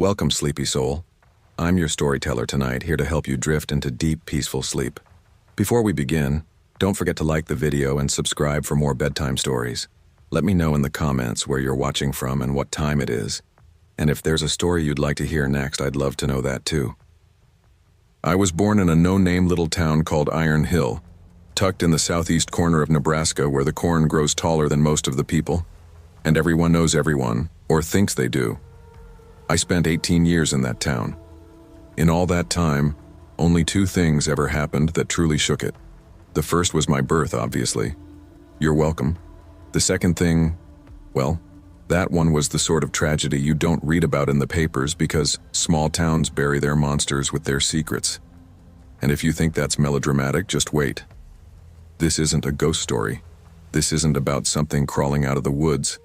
Welcome, sleepy soul. I'm your storyteller tonight, here to help you drift into deep, peaceful sleep. Before we begin, don't forget to like the video and subscribe for more bedtime stories. Let me know in the comments where you're watching from and what time it is. And if there's a story you'd like to hear next, I'd love to know that too. I was born in a no-name little town called Iron Hill, tucked in the southeast corner of Nebraska where the corn grows taller than most of the people, and everyone knows everyone, or thinks they do. I spent 18 years in that town. In all that time, only two things ever happened that truly shook it. The first was my birth, obviously. You're welcome. The second thing, well, that one was the sort of tragedy you don't read about in the papers because small towns bury their monsters with their secrets. And if you think that's melodramatic, just wait. This isn't a ghost story. This isn't about something crawling out of the woods.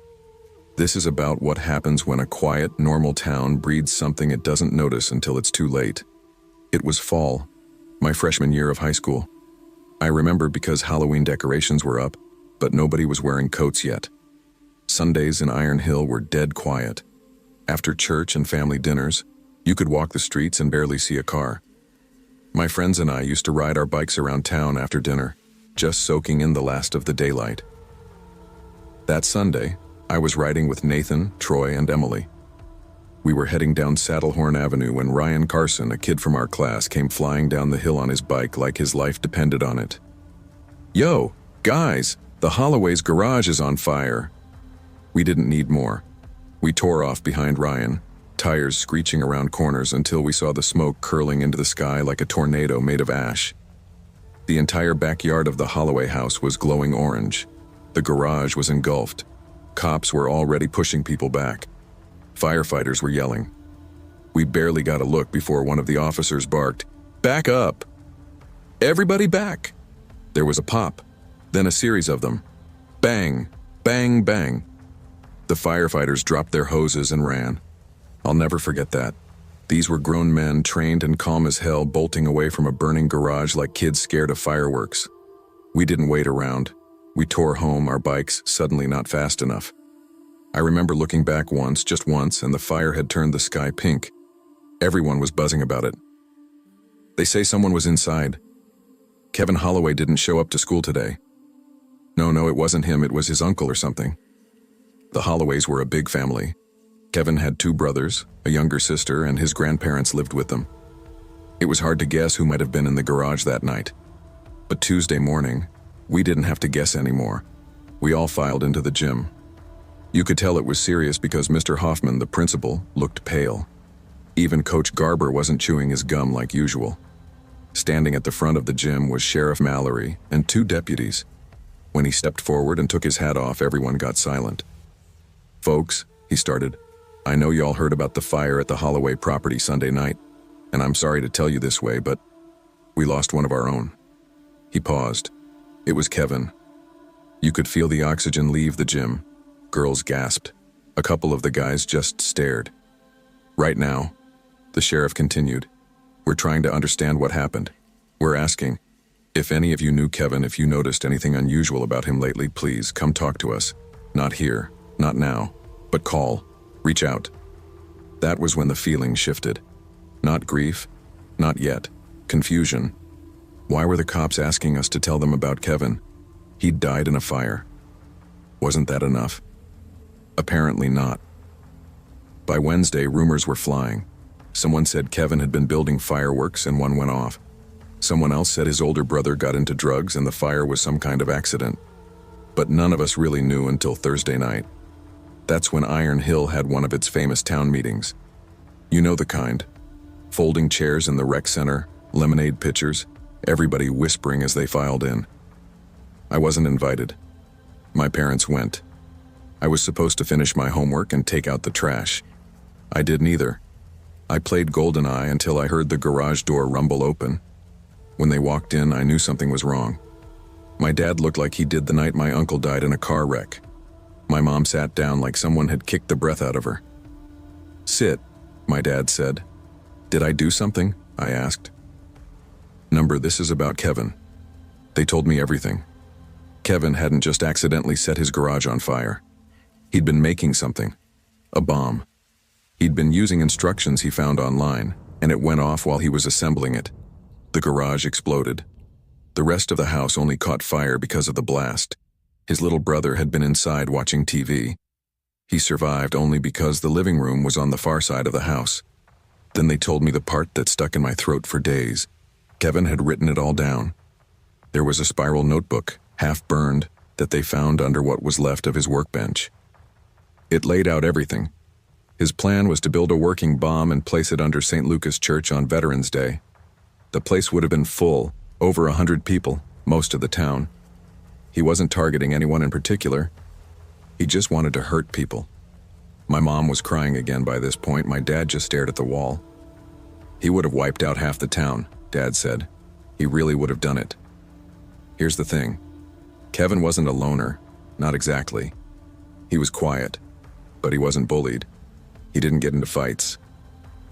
This is about what happens when a quiet, normal town breeds something it doesn't notice until it's too late. It was fall, my freshman year of high school. I remember because Halloween decorations were up, but nobody was wearing coats yet. Sundays in Iron Hill were dead quiet. After church and family dinners, you could walk the streets and barely see a car. My friends and I used to ride our bikes around town after dinner, just soaking in the last of the daylight. That Sunday, I was riding with Nathan, Troy, and Emily. We were heading down Saddlehorn Avenue when Ryan Carson, a kid from our class, came flying down the hill on his bike like his life depended on it. "Yo, guys, the Holloway's garage is on fire." We didn't need more. We tore off behind Ryan, tires screeching around corners until we saw the smoke curling into the sky like a tornado made of ash. The entire backyard of the Holloway house was glowing orange. The garage was engulfed. Cops were already pushing people back. Firefighters were yelling. We barely got a look before one of the officers barked, "Back up! Everybody back!" There was a pop, then a series of them. Bang, bang, bang. The firefighters dropped their hoses and ran. I'll never forget that. These were grown men, trained and calm as hell, bolting away from a burning garage like kids scared of fireworks. We didn't wait around. We tore home, our bikes suddenly not fast enough. I remember looking back once, just once, and the fire had turned the sky pink. Everyone was buzzing about it. They say someone was inside. Kevin Holloway didn't show up to school today. No, it wasn't him, it was his uncle or something. The Holloways were a big family. Kevin had two brothers, a younger sister, and his grandparents lived with them. It was hard to guess who might have been in the garage that night. But Tuesday morning, we didn't have to guess anymore. We all filed into the gym. You could tell it was serious because Mr. Hoffman, the principal, looked pale. Even Coach Garber wasn't chewing his gum like usual. Standing at the front of the gym was Sheriff Mallory and two deputies. When he stepped forward and took his hat off, everyone got silent. "Folks," he started, "I know y'all heard about the fire at the Holloway property Sunday night, and I'm sorry to tell you this way, but we lost one of our own." He paused. It was Kevin. You could feel the oxygen leave the gym. Girls gasped. A couple of the guys just stared. "Right now," the sheriff continued, "we're trying to understand what happened. We're asking, if any of you knew Kevin, if you noticed anything unusual about him lately, please come talk to us. Not here, not now, but call, reach out." That was when the feeling shifted. Not grief, not yet, confusion. Why were the cops asking us to tell them about Kevin? He'd died in a fire. Wasn't that enough? Apparently not. By Wednesday, rumors were flying. Someone said Kevin had been building fireworks and one went off. Someone else said his older brother got into drugs and the fire was some kind of accident. But none of us really knew until Thursday night. That's when Iron Hill had one of its famous town meetings. You know the kind. Folding chairs in the rec center, lemonade pitchers, everybody whispering as they filed in. I wasn't invited. My parents went. I was supposed to finish my homework and take out the trash. I did neither. I played GoldenEye until I heard the garage door rumble open. When they walked in, I knew something was wrong. My dad looked like he did the night my uncle died in a car wreck. My mom sat down like someone had kicked the breath out of her. "Sit," my dad said. "Did I do something?" I asked. This is about Kevin." They told me everything. Kevin hadn't just accidentally set his garage on fire. He'd been making something. A bomb. He'd been using instructions he found online, and it went off while he was assembling it. The garage exploded. The rest of the house only caught fire because of the blast. His little brother had been inside watching TV. He survived only because the living room was on the far side of the house. Then they told me the part that stuck in my throat for days. Kevin had written it all down. There was a spiral notebook, half burned, that they found under what was left of his workbench. It laid out everything. His plan was to build a working bomb and place it under St. Lucas Church on Veterans Day. The place would have been full, over 100 people, most of the town. He wasn't targeting anyone in particular. He just wanted to hurt people. My mom was crying again by this point. My dad just stared at the wall. He would have wiped out half the town, Dad said. He really would have done it. Here's the thing. Kevin wasn't a loner, not exactly. He was quiet, but he wasn't bullied. He didn't get into fights.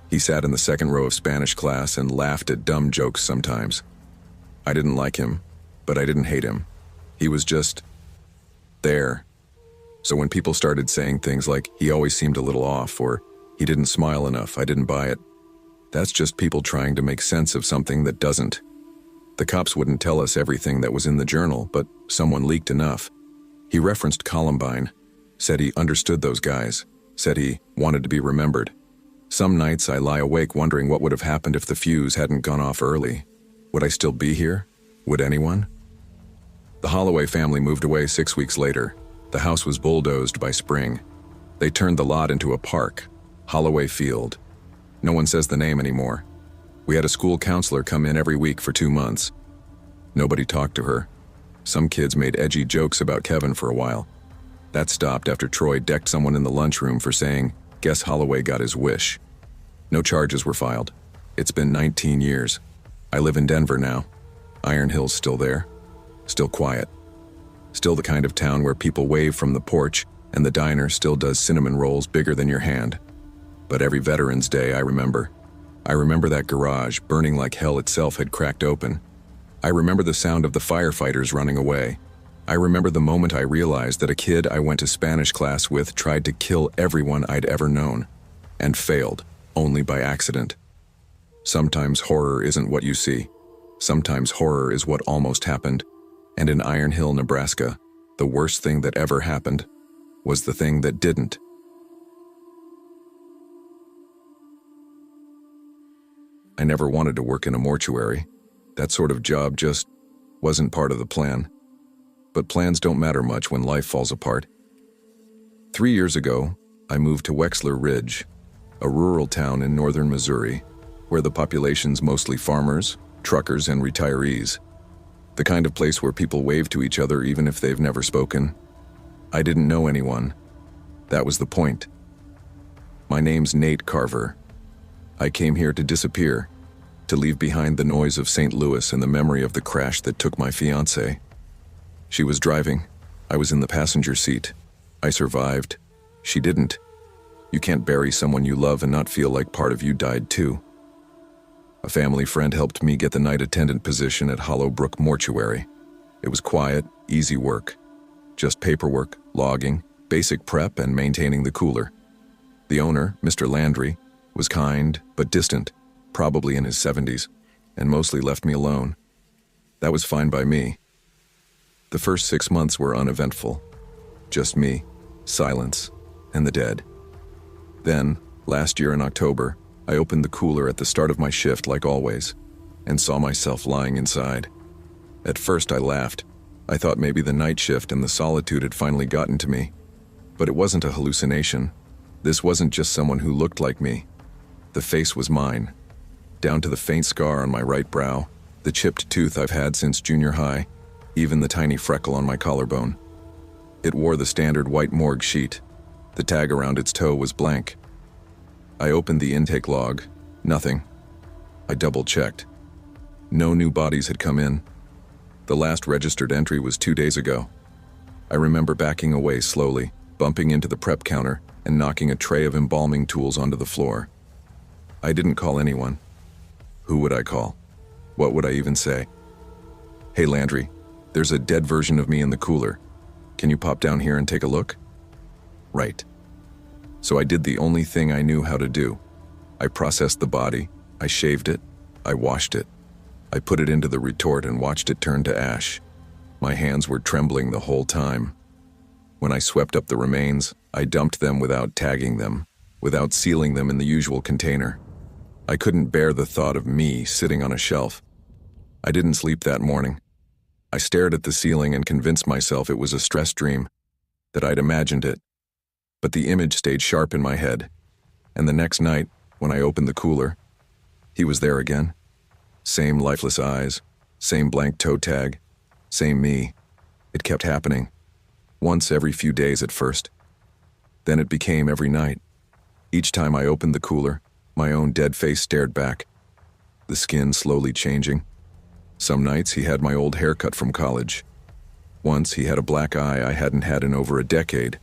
He sat in the second row of Spanish class and laughed at dumb jokes sometimes. I didn't like him, but I didn't hate him. He was just there. So when people started saying things like, he always seemed a little off, or he didn't smile enough, I didn't buy it. That's just people trying to make sense of something that doesn't. The cops wouldn't tell us everything that was in the journal, but someone leaked enough. He referenced Columbine, said he understood those guys, said he wanted to be remembered. Some nights I lie awake wondering what would have happened if the fuse hadn't gone off early. Would I still be here? Would anyone? The Holloway family moved away 6 weeks later. The house was bulldozed by spring. They turned the lot into a park, Holloway Field. No one says the name anymore. We had a school counselor come in every week for 2 months. Nobody talked to her. Some kids made edgy jokes about Kevin for a while. That stopped after Troy decked someone in the lunchroom for saying, "Guess Holloway got his wish." No charges were filed. It's been 19 years. I live in Denver now. Iron Hill's still there. Still quiet. Still the kind of town where people wave from the porch and the diner still does cinnamon rolls bigger than your hand. But every Veterans Day I remember that garage burning like hell itself had cracked open. I remember the sound of the firefighters running away. I remember the moment I realized that a kid I went to Spanish class with tried to kill everyone I'd ever known, and failed, only by accident. Sometimes horror isn't what you see. Sometimes horror is what almost happened. And in Iron Hill, Nebraska, the worst thing that ever happened was the thing that didn't. I never wanted to work in a mortuary. That sort of job just wasn't part of the plan. But plans don't matter much when life falls apart. 3 years ago, I moved to Wexler Ridge, a rural town in northern Missouri, where the population's mostly farmers, truckers, and retirees. The kind of place where people wave to each other even if they've never spoken. I didn't know anyone. That was the point. My name's Nate Carver. I came here to disappear, to leave behind the noise of St. Louis and the memory of the crash that took my fiancée. She was driving. I was in the passenger seat. I survived. She didn't. You can't bury someone you love and not feel like part of you died too. A family friend helped me get the night attendant position at Hollowbrook Mortuary. It was quiet, easy work. Just paperwork, logging, basic prep, and maintaining the cooler. The owner, Mr. Landry, was kind but distant, probably in his 70s, and mostly left me alone. That was fine by me. The first 6 months were uneventful. Just me, silence, and the dead. Then, last year in October, I opened the cooler at the start of my shift like always, and saw myself lying inside. At first I laughed. I thought maybe the night shift and the solitude had finally gotten to me. But it wasn't a hallucination. This wasn't just someone who looked like me. The face was mine. Down to the faint scar on my right brow, the chipped tooth I've had since junior high, even the tiny freckle on my collarbone. It wore the standard white morgue sheet. The tag around its toe was blank. I opened the intake log. Nothing. I double-checked. No new bodies had come in. The last registered entry was 2 days ago. I remember backing away slowly, bumping into the prep counter, and knocking a tray of embalming tools onto the floor. I didn't call anyone. Who would I call? What would I even say? "Hey Landry, there's a dead version of me in the cooler. Can you pop down here and take a look?" Right. So I did the only thing I knew how to do. I processed the body, I shaved it, I washed it. I put it into the retort and watched it turn to ash. My hands were trembling the whole time. When I swept up the remains, I dumped them without tagging them, without sealing them in the usual container. I couldn't bear the thought of me sitting on a shelf. I didn't sleep that morning. I stared at the ceiling and convinced myself it was a stress dream, that I'd imagined it. But the image stayed sharp in my head, and the next night, when I opened the cooler, he was there again. Same lifeless eyes, same blank toe tag, same me. It kept happening. Once every few days at first. Then it became every night. Each time I opened the cooler, my own dead face stared back, the skin slowly changing. Some nights he had my old haircut from college. Once he had a black eye I hadn't had in over a decade.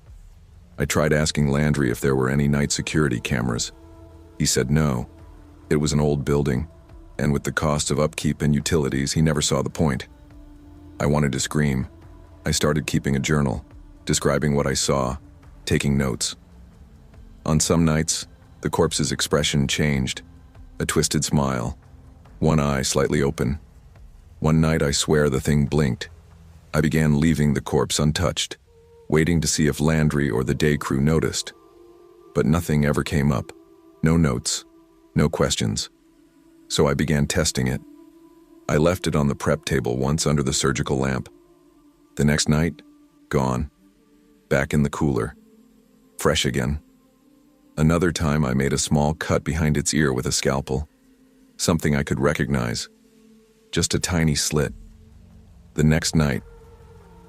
I tried asking Landry if there were any night security cameras. He said no. It was an old building, and with the cost of upkeep and utilities, he never saw the point. I wanted to scream. I started keeping a journal, describing what I saw, taking notes. On some nights, the corpse's expression changed, a twisted smile, one eye slightly open. One night I swear the thing blinked. I began leaving the corpse untouched, waiting to see if Landry or the day crew noticed. But nothing ever came up. No notes, no questions. So I began testing it. I left it on the prep table once under the surgical lamp. The next night, gone. Back in the cooler. Fresh again. Another time I made a small cut behind its ear with a scalpel. Something I could recognize. Just a tiny slit. The next night,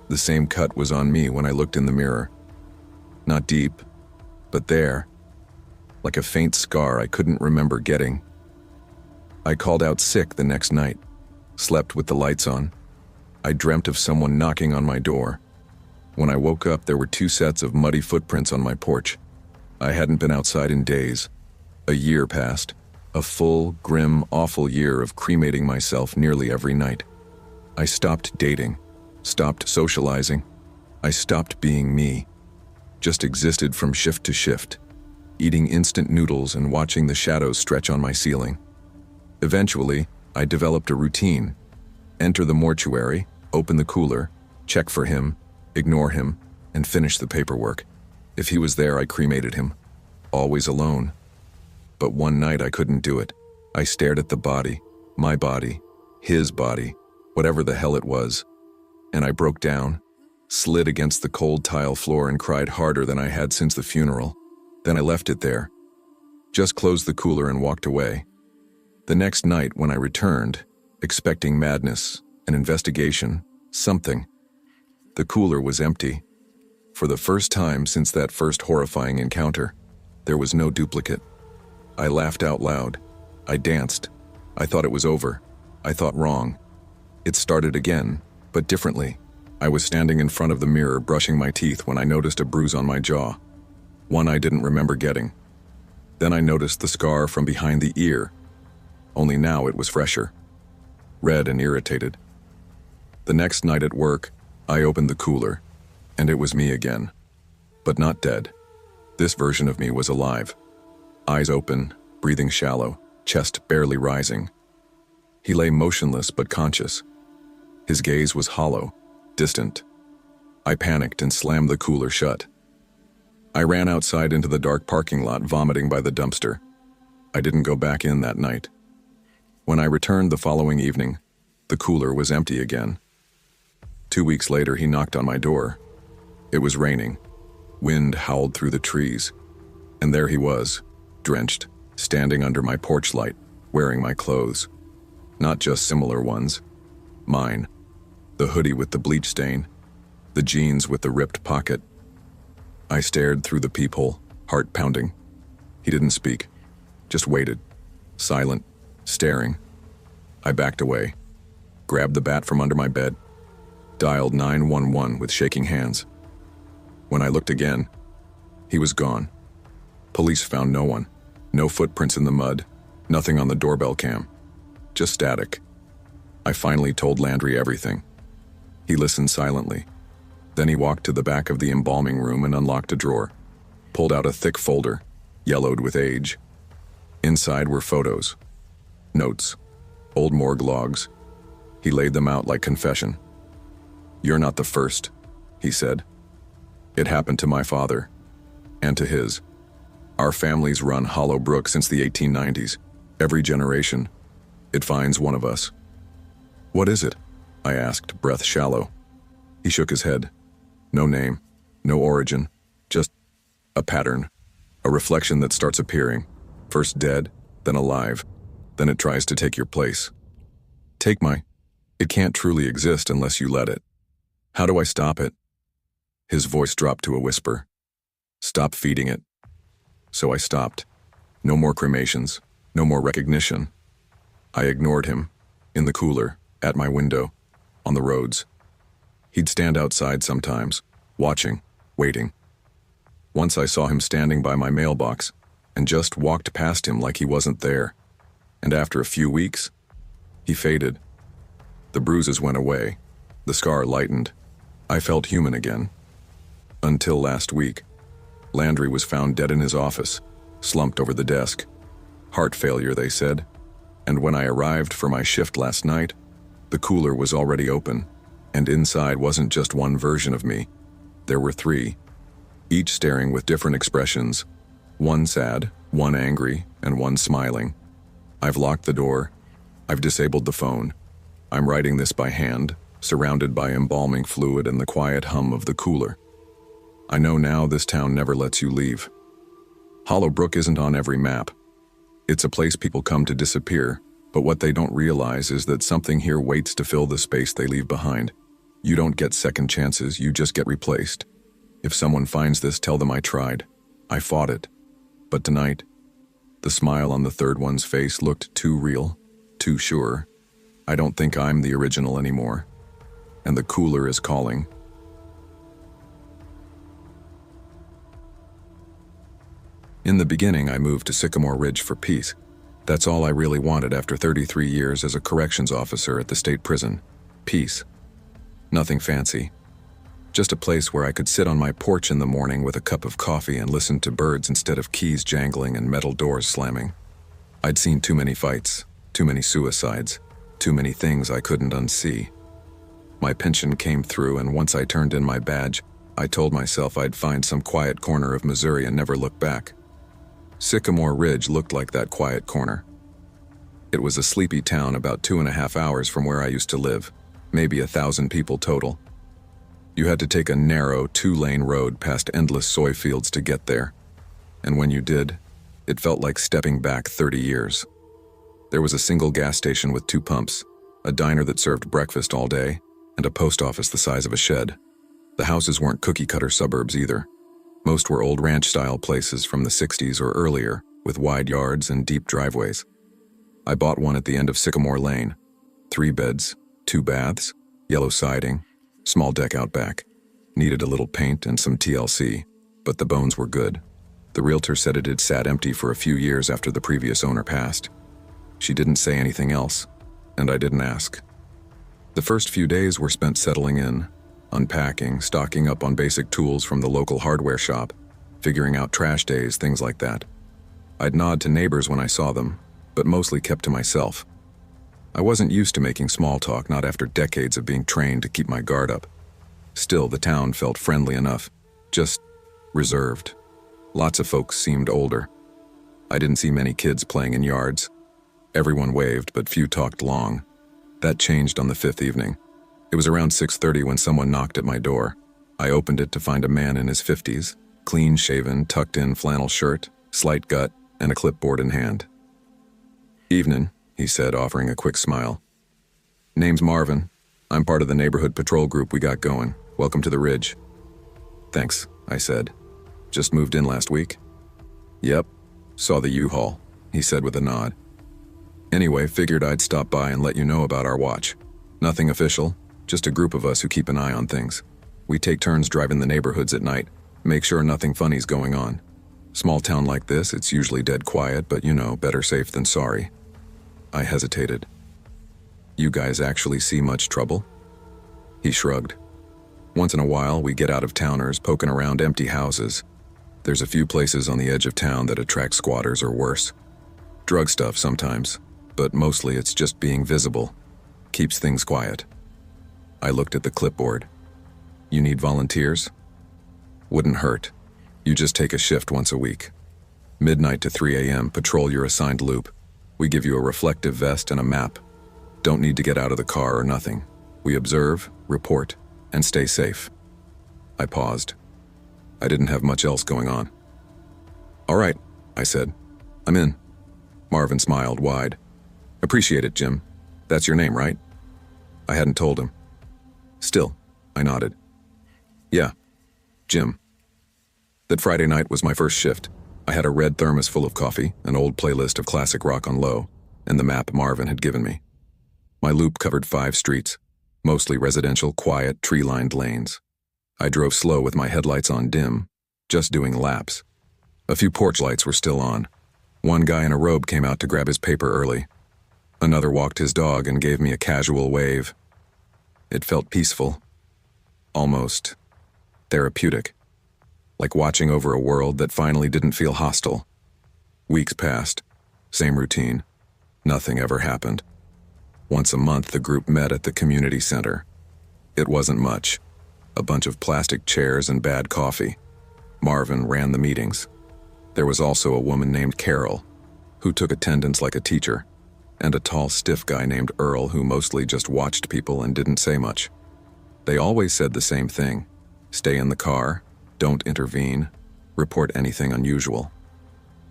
the same cut was on me when I looked in the mirror. Not deep, but there. Like a faint scar I couldn't remember getting. I called out sick the next night. Slept with the lights on. I dreamt of someone knocking on my door. When I woke up, there were 2 sets of muddy footprints on my porch. I hadn't been outside in days. A year passed. A full, grim, awful year of cremating myself nearly every night. I stopped dating, stopped socializing. I stopped being me. Just existed from shift to shift, eating instant noodles and watching the shadows stretch on my ceiling. Eventually, I developed a routine. Enter the mortuary, open the cooler, check for him, ignore him, and finish the paperwork. If he was there, I cremated him. Always alone. But one night I couldn't do it. I stared at the body, my body, his body, whatever the hell it was, and I broke down, slid against the cold tile floor and cried harder than I had since the funeral. Then I left it there. Just closed the cooler and walked away. The next night when I returned, expecting madness, an investigation, something, the cooler was empty. For the first time since that first horrifying encounter, there was no duplicate. I laughed out loud. I danced. I thought it was over. I thought wrong. It started again, but differently. I was standing in front of the mirror brushing my teeth when I noticed a bruise on my jaw. One I didn't remember getting. Then I noticed the scar from behind the ear. Only now it was fresher. Red and irritated. The next night at work, I opened the cooler, and it was me again. But not dead. This version of me was alive. Eyes open, breathing shallow, chest barely rising. He lay motionless but conscious. His gaze was hollow, distant. I panicked and slammed the cooler shut. I ran outside into the dark parking lot, vomiting by the dumpster. I didn't go back in that night. When I returned the following evening, the cooler was empty again. 2 weeks later, he knocked on my door. It was raining. Wind howled through the trees. And there he was, drenched, standing under my porch light, wearing my clothes. Not just similar ones. Mine. The hoodie with the bleach stain. The jeans with the ripped pocket. I stared through the peephole, heart pounding. He didn't speak. Just waited. Silent. Staring. I backed away. Grabbed the bat from under my bed. Dialed 911 with shaking hands. When I looked again, he was gone. Police found no one. No footprints in the mud. Nothing on the doorbell cam. Just static. I finally told Landry everything. He listened silently. Then he walked to the back of the embalming room and unlocked a drawer. pulled out a thick folder, yellowed with age. Inside were photos, notes, old morgue logs. He laid them out like confession. "You're not the first," he said. "It happened to my father, and to his. Our family's run Hollow Brook since the 1890s. Every generation, it finds one of us." "What is it?" I asked, breath shallow. He shook his head. "No name, no origin, just a pattern, a reflection that starts appearing, first dead, then alive, then it tries to take your place. It can't truly exist unless you let it. How do I stop it?" His voice dropped to a whisper. "Stop feeding it." So I stopped. No more cremations, no more recognition. I ignored him, in the cooler, at my window, on the roads. He'd stand outside sometimes, watching, waiting. Once I saw him standing by my mailbox, and just walked past him like he wasn't there. And after a few weeks, he faded. The bruises went away, the scar lightened. I felt human again. Until last week. Landry was found dead in his office, slumped over the desk. Heart failure, they said. And when I arrived for my shift last night, the cooler was already open, and inside wasn't just one version of me. There were three, each staring with different expressions, one sad, one angry, and one smiling. I've locked the door. I've disabled the phone. I'm writing this by hand, surrounded by embalming fluid and the quiet hum of the cooler. I know now this town never lets you leave. Hollow Brook isn't on every map. It's a place people come to disappear, but what they don't realize is that something here waits to fill the space they leave behind. You don't get second chances, you just get replaced. If someone finds this, tell them I tried. I fought it. But tonight, the smile on the third one's face looked too real, too sure. I don't think I'm the original anymore. And the cooler is calling. In the beginning, I moved to Sycamore Ridge for peace. That's all I really wanted after 33 years as a corrections officer at the state prison. Peace. Nothing fancy. Just a place where I could sit on my porch in the morning with a cup of coffee and listen to birds instead of keys jangling and metal doors slamming. I'd seen too many fights, too many suicides, too many things I couldn't unsee. My pension came through, and once I turned in my badge, I told myself I'd find some quiet corner of Missouri and never look back. Sycamore Ridge looked like that quiet corner. It was a sleepy town about 2.5 hours from where I used to live, maybe 1,000 people total. You had to take a narrow 2-lane road past endless soy fields to get there. And when you did, it felt like stepping back 30 years. There was a single gas station with 2 pumps, a diner that served breakfast all day, and a post office the size of a shed. The houses weren't cookie-cutter suburbs either. Most were old ranch-style places from the 60s or earlier, with wide yards and deep driveways. I bought one at the end of Sycamore Lane. 3 beds, 2 baths, yellow siding, small deck out back. Needed a little paint and some TLC, but the bones were good. The realtor said it had sat empty for a few years after the previous owner passed. She didn't say anything else, and I didn't ask. The first few days were spent settling in, unpacking, stocking up on basic tools from the local hardware shop, figuring out trash days, things like that. I'd nod to neighbors when I saw them, but mostly kept to myself. I wasn't used to making small talk, not after decades of being trained to keep my guard up. Still, the town felt friendly enough, just reserved. Lots of folks seemed older. I didn't see many kids playing in yards. Everyone waved, but few talked long. That changed on the 5th evening. It was around 6:30 when someone knocked at my door. I opened it to find a man in his 50s, clean-shaven, tucked-in flannel shirt, slight gut, and a clipboard in hand. "Evening," he said, offering a quick smile. "Name's Marvin. I'm part of the neighborhood patrol group we got going. Welcome to the Ridge." "Thanks," I said. "Just moved in last week?" "Yep. Saw the U-Haul," he said with a nod. "Anyway, figured I'd stop by and let you know about our watch. Nothing official, just a group of us who keep an eye on things. We take turns driving the neighborhoods at night, make sure nothing funny's going on. Small town like this, it's usually dead quiet, but you know, better safe than sorry." I hesitated. "You guys actually see much trouble?" He shrugged. "Once in a while, we get out-of-towners poking around empty houses. There's a few places on the edge of town that attract squatters or worse. Drug stuff sometimes, but mostly it's just being visible. Keeps things quiet. I looked at the clipboard. You need volunteers? Wouldn't hurt. You just take a shift once a week. Midnight to 3 a.m., patrol your assigned loop. We give you a reflective vest and a map. Don't need to get out of the car or nothing. We observe, report, and stay safe. I paused. I didn't have much else going on. All right, I said. I'm in. Marvin smiled wide. Appreciate it, Jim. That's your name, right? I hadn't told him. Still, I nodded. Yeah, Jim. That Friday night was my first shift. I had a red thermos full of coffee, an old playlist of classic rock on low, and the map Marvin had given me. My loop covered 5 streets, mostly residential, quiet, tree-lined lanes. I drove slow with my headlights on dim, just doing laps. A few porch lights were still on. One guy in a robe came out to grab his paper early. Another walked his dog and gave me a casual wave. It felt peaceful, almost therapeutic, like watching over a world that finally didn't feel hostile. Weeks passed, same routine. Nothing ever happened. Once a month, the group met at the community center. It wasn't much. A bunch of plastic chairs and bad coffee. Marvin ran the meetings. There was also a woman named Carol, who took attendance like a teacher, and a tall, stiff guy named Earl who mostly just watched people and didn't say much. They always said the same thing. Stay in the car, don't intervene, report anything unusual.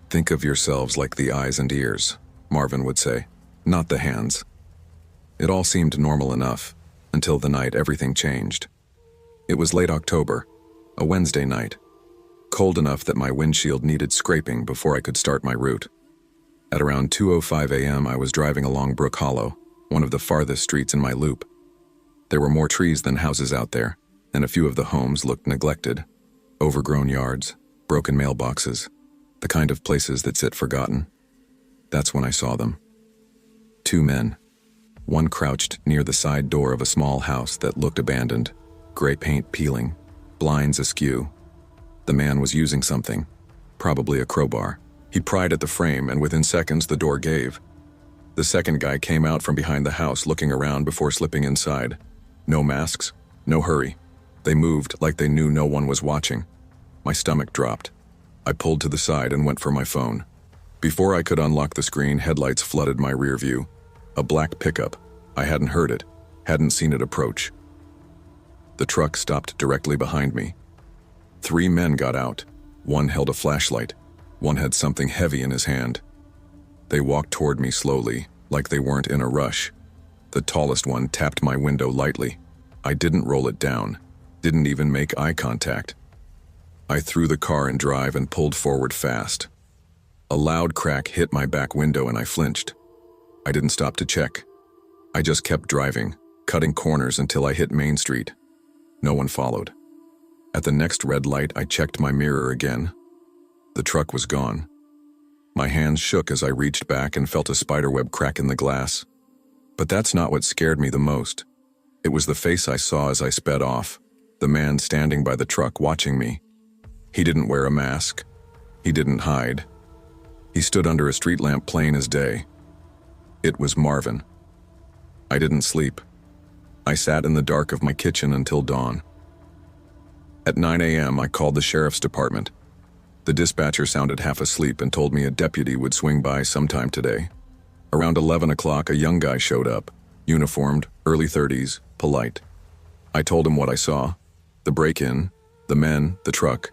Think of yourselves like the eyes and ears, Marvin would say, not the hands. It all seemed normal enough, until the night everything changed. It was late October, a Wednesday night, cold enough that my windshield needed scraping before I could start my route. At around 2:05 a.m., I was driving along Brook Hollow, one of the farthest streets in my loop. There were more trees than houses out there, and a few of the homes looked neglected. Overgrown yards, broken mailboxes, the kind of places that sit forgotten. That's when I saw them. 2 men. One crouched near the side door of a small house that looked abandoned, gray paint peeling, blinds askew. The man was using something, probably a crowbar. He pried at the frame, and within seconds the door gave. The second guy came out from behind the house, looking around before slipping inside. No masks, no hurry. They moved like they knew no one was watching. My stomach dropped. I pulled to the side and went for my phone. Before I could unlock the screen, headlights flooded my rear view. A black pickup. I hadn't heard it, hadn't seen it approach. The truck stopped directly behind me. 3 men got out. One held a flashlight. One had something heavy in his hand. They walked toward me slowly, like they weren't in a rush. The tallest one tapped my window lightly. I didn't roll it down, didn't even make eye contact. I threw the car in drive and pulled forward fast. A loud crack hit my back window and I flinched. I didn't stop to check. I just kept driving, cutting corners until I hit Main Street. No one followed. At the next red light, I checked my mirror again. The truck was gone. My hands shook as I reached back and felt a spiderweb crack in the glass. But that's not what scared me the most. It was the face I saw as I sped off, the man standing by the truck watching me. He didn't wear a mask. He didn't hide. He stood under a street lamp plain as day. It was Marvin. I didn't sleep. I sat in the dark of my kitchen until dawn. At 9 a.m., I called the sheriff's department. The dispatcher sounded half asleep and told me a deputy would swing by sometime today. Around 11 o'clock, a young guy showed up, uniformed, early 30s, polite. I told him what I saw: the break-in, the men, the truck,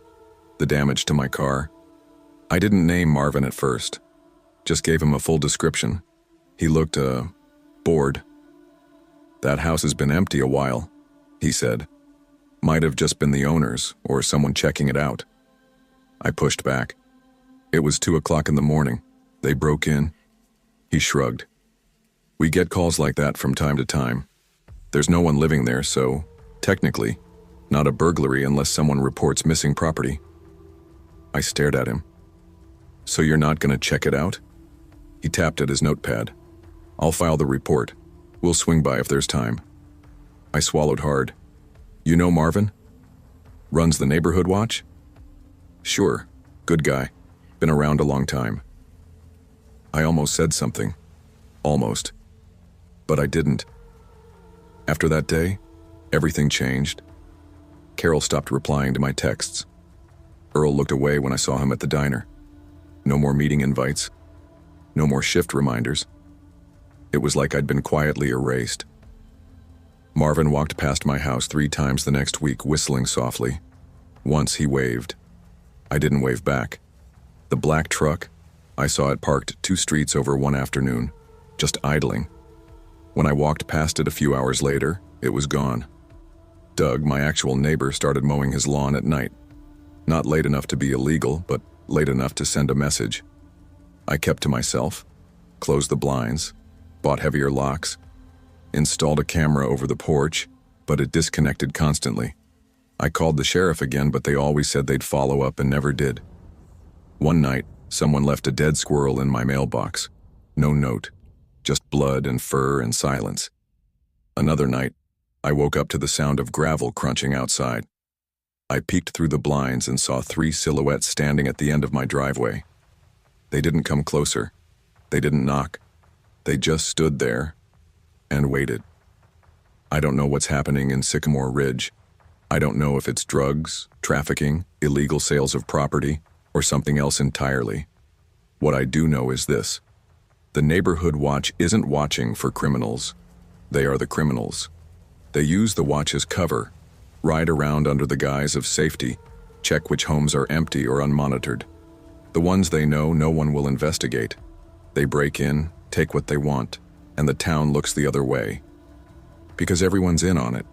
the damage to my car. I didn't name Marvin at first, just gave him a full description. He looked, bored. "That house has been empty a while," he said. "Might have just been the owners or someone checking it out." I pushed back. "It was 2 o'clock in the morning. They broke in." He shrugged. "We get calls like that from time to time. There's no one living there, so, technically, not a burglary unless someone reports missing property." I stared at him. "So you're not going to check it out?" He tapped at his notepad. "I'll file the report. We'll swing by if there's time." I swallowed hard. "You know Marvin? Runs the neighborhood watch?" Sure, good guy. Been around a long time. I almost said something. Almost. But I didn't. After that day, everything changed. Carol stopped replying to my texts. Earl looked away when I saw him at the diner. No more meeting invites. No more shift reminders. It was like I'd been quietly erased. Marvin walked past my house 3 times the next week, whistling softly. Once he waved. I didn't wave back. The black truck, I saw it parked 2 streets over one afternoon, just idling. When I walked past it a few hours later, it was gone. Doug, my actual neighbor, started mowing his lawn at night. Not late enough to be illegal, but late enough to send a message. I kept to myself, closed the blinds, bought heavier locks, installed a camera over the porch, but it disconnected constantly. I called the sheriff again, but they always said they'd follow up and never did. One night, someone left a dead squirrel in my mailbox. No note, just blood and fur and silence. Another night, I woke up to the sound of gravel crunching outside. I peeked through the blinds and saw 3 silhouettes standing at the end of my driveway. They didn't come closer. They didn't knock. They just stood there and waited. I don't know what's happening in Sycamore Ridge. I don't know if it's drugs, trafficking, illegal sales of property, or something else entirely. What I do know is this. The neighborhood watch isn't watching for criminals. They are the criminals. They use the watch as cover, ride around under the guise of safety, check which homes are empty or unmonitored. The ones they know no one will investigate. They break in, take what they want, and the town looks the other way. Because everyone's in on it.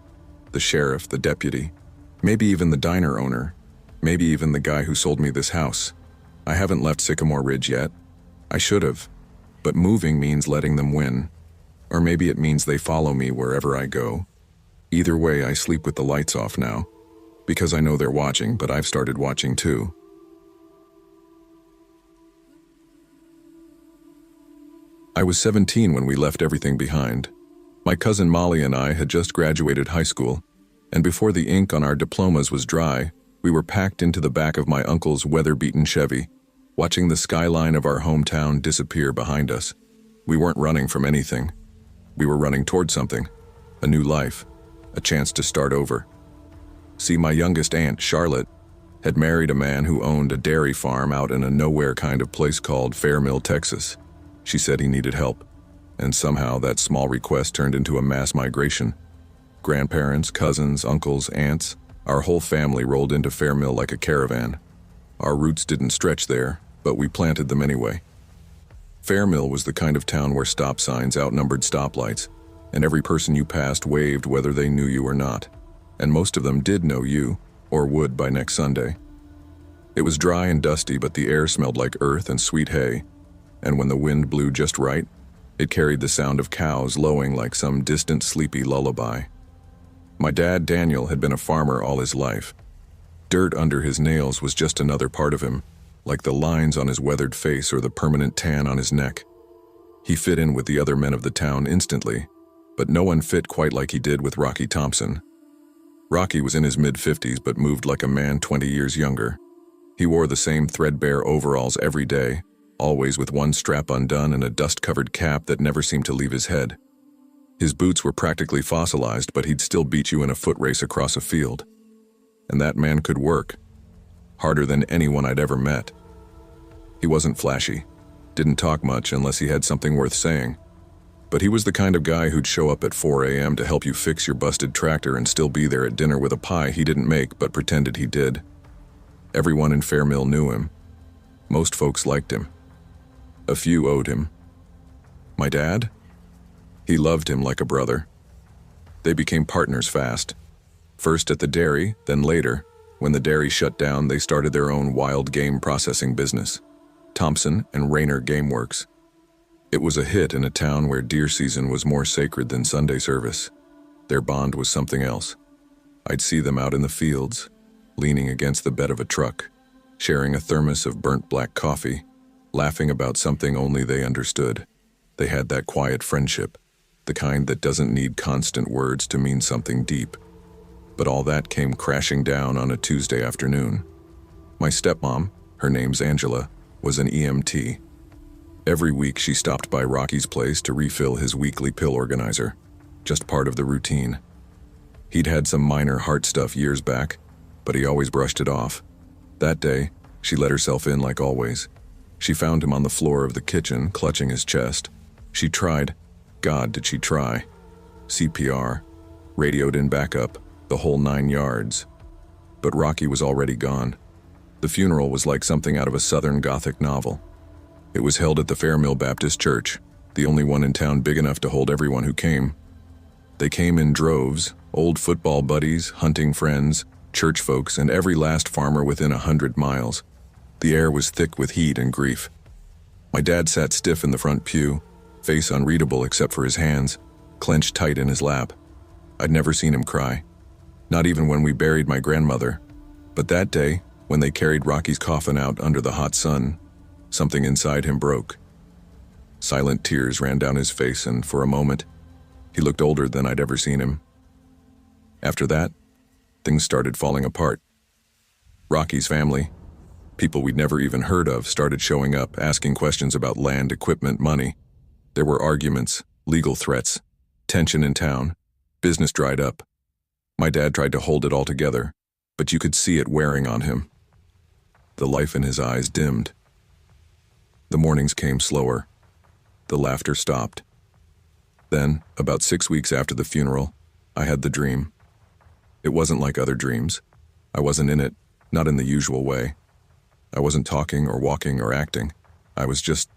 The sheriff, the deputy, maybe even the diner owner, maybe even the guy who sold me this house. I haven't left Sycamore Ridge yet. I should have. But moving means letting them win. Or maybe it means they follow me wherever I go. Either way, I sleep with the lights off now. Because I know they're watching, but I've started watching too. I was 17 when we left everything behind. My cousin Molly and I had just graduated high school, and before the ink on our diplomas was dry, we were packed into the back of my uncle's weather-beaten Chevy, watching the skyline of our hometown disappear behind us. We weren't running from anything. We were running toward something, a new life, a chance to start over. See, my youngest aunt, Charlotte, had married a man who owned a dairy farm out in a nowhere kind of place called Fairmill, Texas. She said he needed help, and somehow that small request turned into a mass migration. Grandparents, cousins, uncles, aunts, our whole family rolled into Fairmill like a caravan. Our roots didn't stretch there, but we planted them anyway. Fairmill was the kind of town where stop signs outnumbered stoplights, and every person you passed waved whether they knew you or not. And most of them did know you, or would by next Sunday. It was dry and dusty, but the air smelled like earth and sweet hay, and when the wind blew just right, it carried the sound of cows lowing like some distant sleepy lullaby. My dad, Daniel, had been a farmer all his life. Dirt under his nails was just another part of him, like the lines on his weathered face or the permanent tan on his neck. He fit in with the other men of the town instantly, but no one fit quite like he did with Rocky Thompson. Rocky was in his mid-50s but moved like a man 20 years younger. He wore the same threadbare overalls every day, always with one strap undone and a dust-covered cap that never seemed to leave his head. His boots were practically fossilized, but he'd still beat you in a foot race across a field. And that man could work. Harder than anyone I'd ever met. He wasn't flashy, didn't talk much unless he had something worth saying. But he was the kind of guy who'd show up at 4 a.m. to help you fix your busted tractor and still be there at dinner with a pie he didn't make but pretended he did. Everyone in Fairmill knew him. Most folks liked him. A few owed him. My dad? He loved him like a brother. They became partners fast. First at the dairy, then later, when the dairy shut down, they started their own wild game processing business, Thompson and Rayner Game Works. It was a hit in a town where deer season was more sacred than Sunday service. Their bond was something else. I'd see them out in the fields, leaning against the bed of a truck, sharing a thermos of burnt black coffee, laughing about something only they understood. They had that quiet friendship, the kind that doesn't need constant words to mean something deep. But all that came crashing down on a Tuesday afternoon. My stepmom, her name's Angela, was an EMT. Every week she stopped by Rocky's place to refill his weekly pill organizer, just part of the routine. He'd had some minor heart stuff years back, but he always brushed it off. That day, she let herself in like always. She found him on the floor of the kitchen, clutching his chest. She tried, God did she try, CPR, radioed in backup, the whole 9 yards. But Rocky was already gone. The funeral was like something out of a Southern Gothic novel. It was held at the Fairmill Baptist Church, the only one in town big enough to hold everyone who came. They came in droves, old football buddies, hunting friends, church folks, and every last farmer within 100 miles. The air was thick with heat and grief. My dad sat stiff in the front pew, face unreadable except for his hands, clenched tight in his lap. I'd never seen him cry, not even when we buried my grandmother. But that day, when they carried Rocky's coffin out under the hot sun, something inside him broke. Silent tears ran down his face, and for a moment, he looked older than I'd ever seen him. After that, things started falling apart. Rocky's family, people we'd never even heard of, started showing up, asking questions about land, equipment, money. There were arguments, legal threats, tension in town, business dried up. My dad tried to hold it all together, but you could see it wearing on him. The life in his eyes dimmed. The mornings came slower. The laughter stopped. Then, about 6 weeks after the funeral, I had the dream. It wasn't like other dreams. I wasn't in it, not in the usual way. I wasn't talking or walking or acting. I was just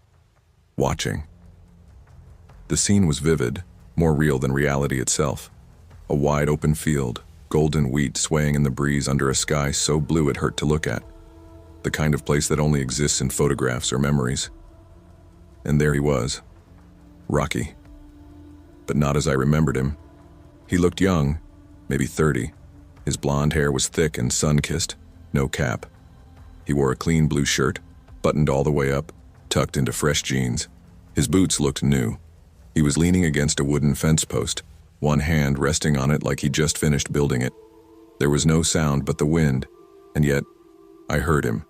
watching. The scene was vivid, more real than reality itself. A wide open field, golden wheat swaying in the breeze under a sky so blue it hurt to look at. The kind of place that only exists in photographs or memories. And there he was, Rocky. But not as I remembered him. He looked young, maybe 30. His blonde hair was thick and sun-kissed, no cap. He wore a clean blue shirt, buttoned all the way up, tucked into fresh jeans. His boots looked new. He was leaning against a wooden fence post, one hand resting on it like he'd just finished building it. There was no sound but the wind, and yet I heard him,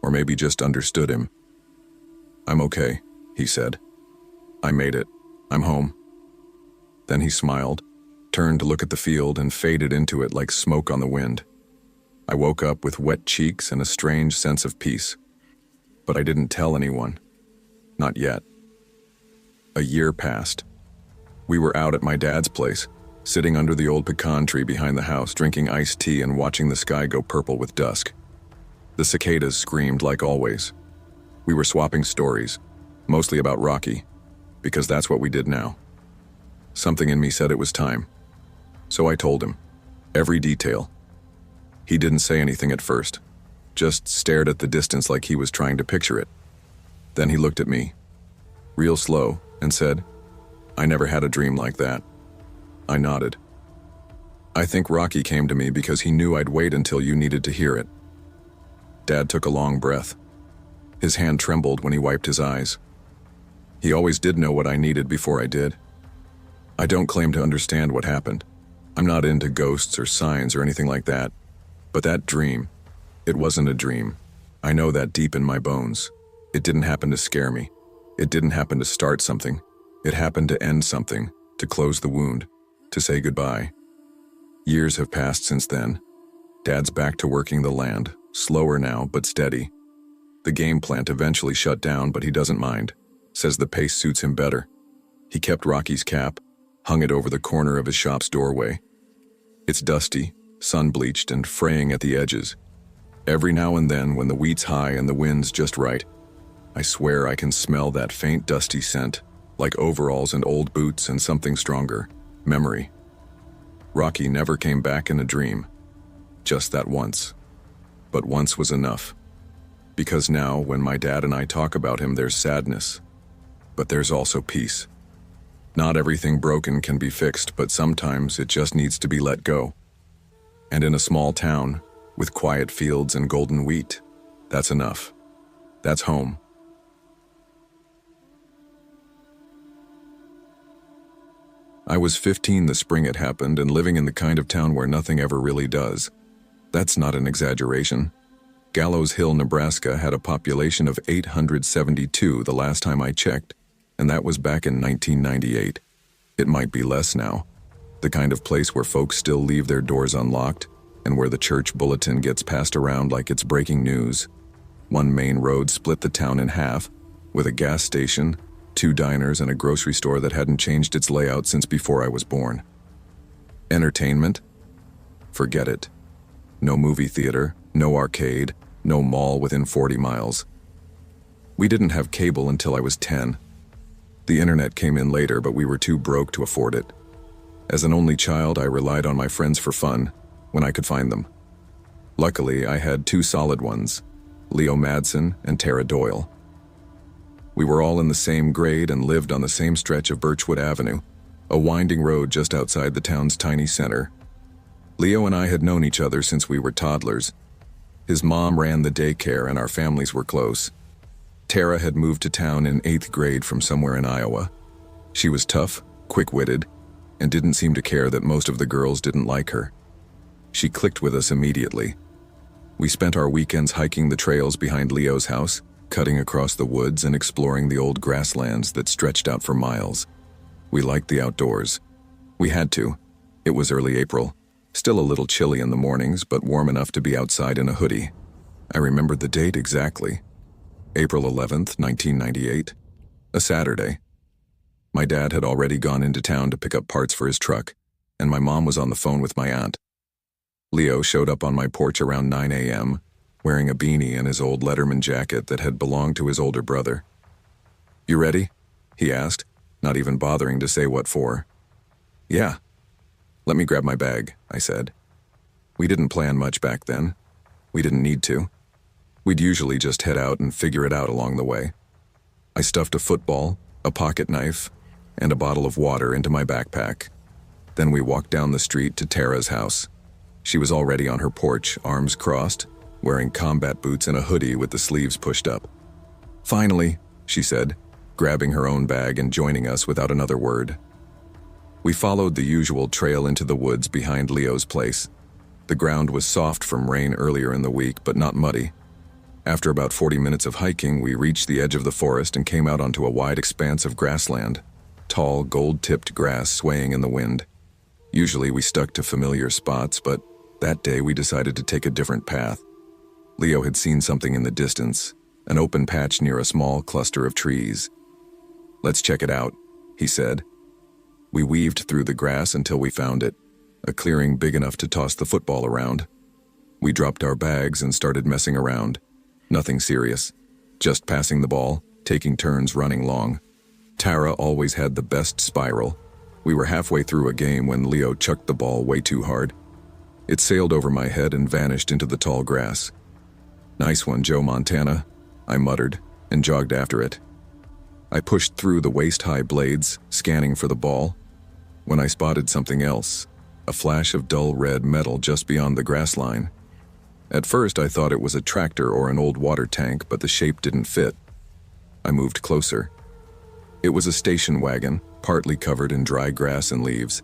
or maybe just understood him. "I'm okay," he said. "I made it. I'm home." Then he smiled, turned to look at the field, and faded into it like smoke on the wind. I woke up with wet cheeks and a strange sense of peace. But I didn't tell anyone. Not yet. A year passed. We were out at my dad's place, sitting under the old pecan tree behind the house, drinking iced tea and watching the sky go purple with dusk. The cicadas screamed like always. We were swapping stories, mostly about Rocky, because that's what we did now. Something in me said it was time. So I told him, every detail. He didn't say anything at first, just stared at the distance like he was trying to picture it. Then he looked at me, real slow, and said, "I never had a dream like that." I nodded. "I think Rocky came to me because he knew I'd wait until you needed to hear it." Dad took a long breath. His hand trembled when he wiped his eyes. He always did know what I needed before I did. I don't claim to understand what happened. I'm not into ghosts or signs or anything like that. But that dream, it wasn't a dream. I know that deep in my bones. It didn't happen to scare me. It didn't happen to start something. It happened to end something, to close the wound, to say goodbye. Years have passed since then. Dad's back to working the land, slower now, but steady. The game plant eventually shut down, but he doesn't mind. Says the pace suits him better. He kept Rocky's cap, hung it over the corner of his shop's doorway. It's dusty, sun-bleached, and fraying at the edges. Every now and then, when the wheat's high and the wind's just right, I swear I can smell that faint dusty scent, like overalls and old boots and something stronger, memory. Rocky never came back in a dream. Just that once. But once was enough. Because now, when my dad and I talk about him, there's sadness. But there's also peace. Not everything broken can be fixed, but sometimes it just needs to be let go. And in a small town, with quiet fields and golden wheat, that's enough. That's home. I was 15 the spring it happened, and living in the kind of town where nothing ever really does. That's not an exaggeration. Gallows Hill, Nebraska had a population of 872 the last time I checked, and that was back in 1998. It might be less now. The kind of place where folks still leave their doors unlocked, and where the church bulletin gets passed around like it's breaking news. One main road split the town in half, with a gas station, 2 diners, and a grocery store that hadn't changed its layout since before I was born. Entertainment? Forget it. No movie theater, no arcade, no mall within 40 miles. We didn't have cable until I was 10. The internet came in later, but we were too broke to afford it. As an only child, I relied on my friends for fun, when I could find them. Luckily, I had 2 solid ones, Leo Madsen and Tara Doyle. We were all in the same grade and lived on the same stretch of Birchwood Avenue, a winding road just outside the town's tiny center. Leo and I had known each other since we were toddlers. His mom ran the daycare and our families were close. Tara had moved to town in 8th grade from somewhere in Iowa. She was tough, quick-witted, and didn't seem to care that most of the girls didn't like her. She clicked with us immediately. We spent our weekends hiking the trails behind Leo's house, cutting across the woods and exploring the old grasslands that stretched out for miles. We liked the outdoors. We had to. It was early April, still a little chilly in the mornings, but warm enough to be outside in a hoodie. I remembered the date exactly. April 11th, 1998. A Saturday. My dad had already gone into town to pick up parts for his truck, and my mom was on the phone with my aunt. Leo showed up on my porch around 9 a.m., wearing a beanie and his old Letterman jacket that had belonged to his older brother. "You ready?" he asked, not even bothering to say what for. "Yeah." "Let me grab my bag," I said. We didn't plan much back then. We didn't need to. We'd usually just head out and figure it out along the way. I stuffed a football, a pocket knife, and a bottle of water into my backpack. Then we walked down the street to Tara's house. She was already on her porch, arms crossed, wearing combat boots and a hoodie with the sleeves pushed up. "Finally," she said, grabbing her own bag and joining us without another word. We followed the usual trail into the woods behind Leo's place. The ground was soft from rain earlier in the week, but not muddy. After about 40 minutes of hiking, we reached the edge of the forest and came out onto a wide expanse of grassland, tall, gold-tipped grass swaying in the wind. Usually we stuck to familiar spots, but that day we decided to take a different path. Leo had seen something in the distance, an open patch near a small cluster of trees. "Let's check it out," he said. We weaved through the grass until we found it, a clearing big enough to toss the football around. We dropped our bags and started messing around. Nothing serious, just passing the ball, taking turns running long. Tara always had the best spiral. We were halfway through a game when Leo chucked the ball way too hard. It sailed over my head and vanished into the tall grass. "Nice one, Joe Montana," I muttered, and jogged after it. I pushed through the waist-high blades, scanning for the ball, when I spotted something else, a flash of dull red metal just beyond the grass line. At first I thought it was a tractor or an old water tank, but the shape didn't fit. I moved closer. It was a station wagon, partly covered in dry grass and leaves.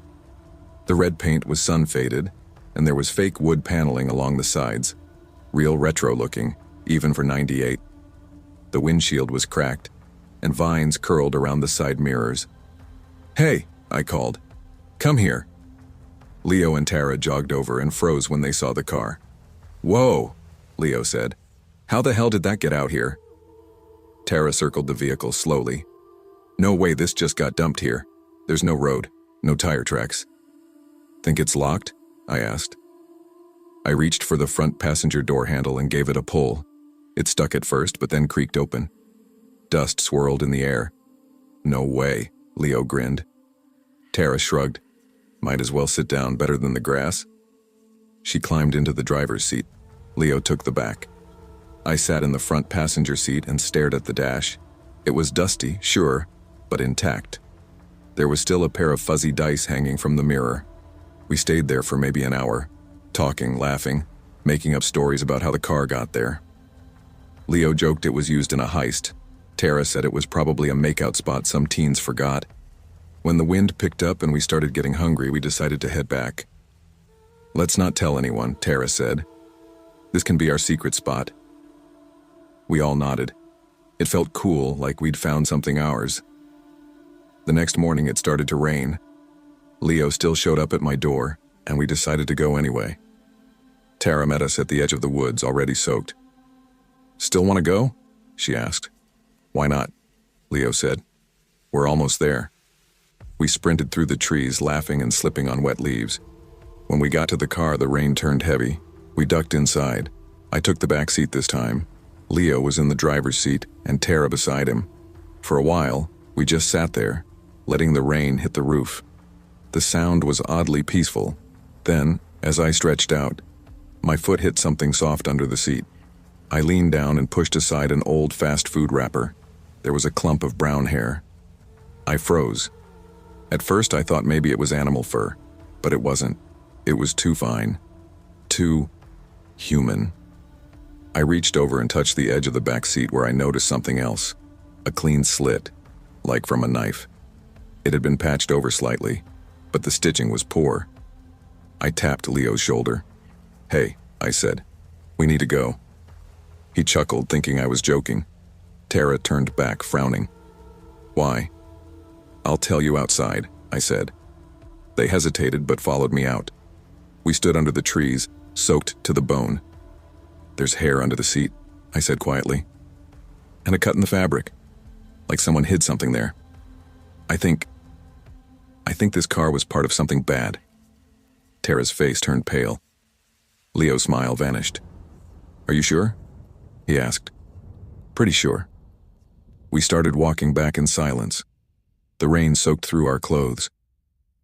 The red paint was sun-faded, and there was fake wood paneling along the sides, real retro-looking, even for '98. The windshield was cracked, and vines curled around the side mirrors. "Hey," I called. "Come here." Leo and Tara jogged over and froze when they saw the car. "Whoa," Leo said. "How the hell did that get out here?" Tara circled the vehicle slowly. "No way, this just got dumped here. There's no road, no tire tracks." "Think it's locked?" I asked. I reached for the front passenger door handle and gave it a pull. It stuck at first, but then creaked open. Dust swirled in the air. "No way," Leo grinned. Tara shrugged. "Might as well sit down, better than the grass." She climbed into the driver's seat. Leo took the back. I sat in the front passenger seat and stared at the dash. It was dusty, sure, but intact. There was still a pair of fuzzy dice hanging from the mirror. We stayed there for maybe an hour, talking, laughing, making up stories about how the car got there. Leo joked it was used in a heist. Tara said it was probably a makeout spot some teens forgot. When the wind picked up and we started getting hungry, we decided to head back. "Let's not tell anyone," Tara said. "This can be our secret spot. We all nodded. It felt cool, like we'd found something ours. The next morning it started to rain. Leo still showed up at my door, and we decided to go anyway. Tara met us at the edge of the woods, already soaked. "Still want to go?" she asked. "Why not?" Leo said. "We're almost there." We sprinted through the trees, laughing and slipping on wet leaves. When we got to the car, the rain turned heavy. We ducked inside. I took the back seat this time. Leo was in the driver's seat, and Tara beside him. For a while, we just sat there, letting the rain hit the roof. The sound was oddly peaceful. Then, as I stretched out, my foot hit something soft under the seat. I leaned down and pushed aside an old fast food wrapper. There was a clump of brown hair. I froze. At first I thought maybe it was animal fur, but it wasn't. It was too fine. Too human. I reached over and touched the edge of the back seat where I noticed something else. A clean slit, like from a knife. It had been patched over slightly, but the stitching was poor. I tapped Leo's shoulder. "Hey," I said, "we need to go." He chuckled, thinking I was joking. Tara turned back, frowning. "Why?" "I'll tell you outside," I said. They hesitated but followed me out. We stood under the trees, soaked to the bone. "There's hair under the seat," I said quietly. "And a cut in the fabric, like someone hid something there. I think this car was part of something bad." Tara's face turned pale. Leo's smile vanished. "Are you sure?" he asked. "Pretty sure." We started walking back in silence. The rain soaked through our clothes.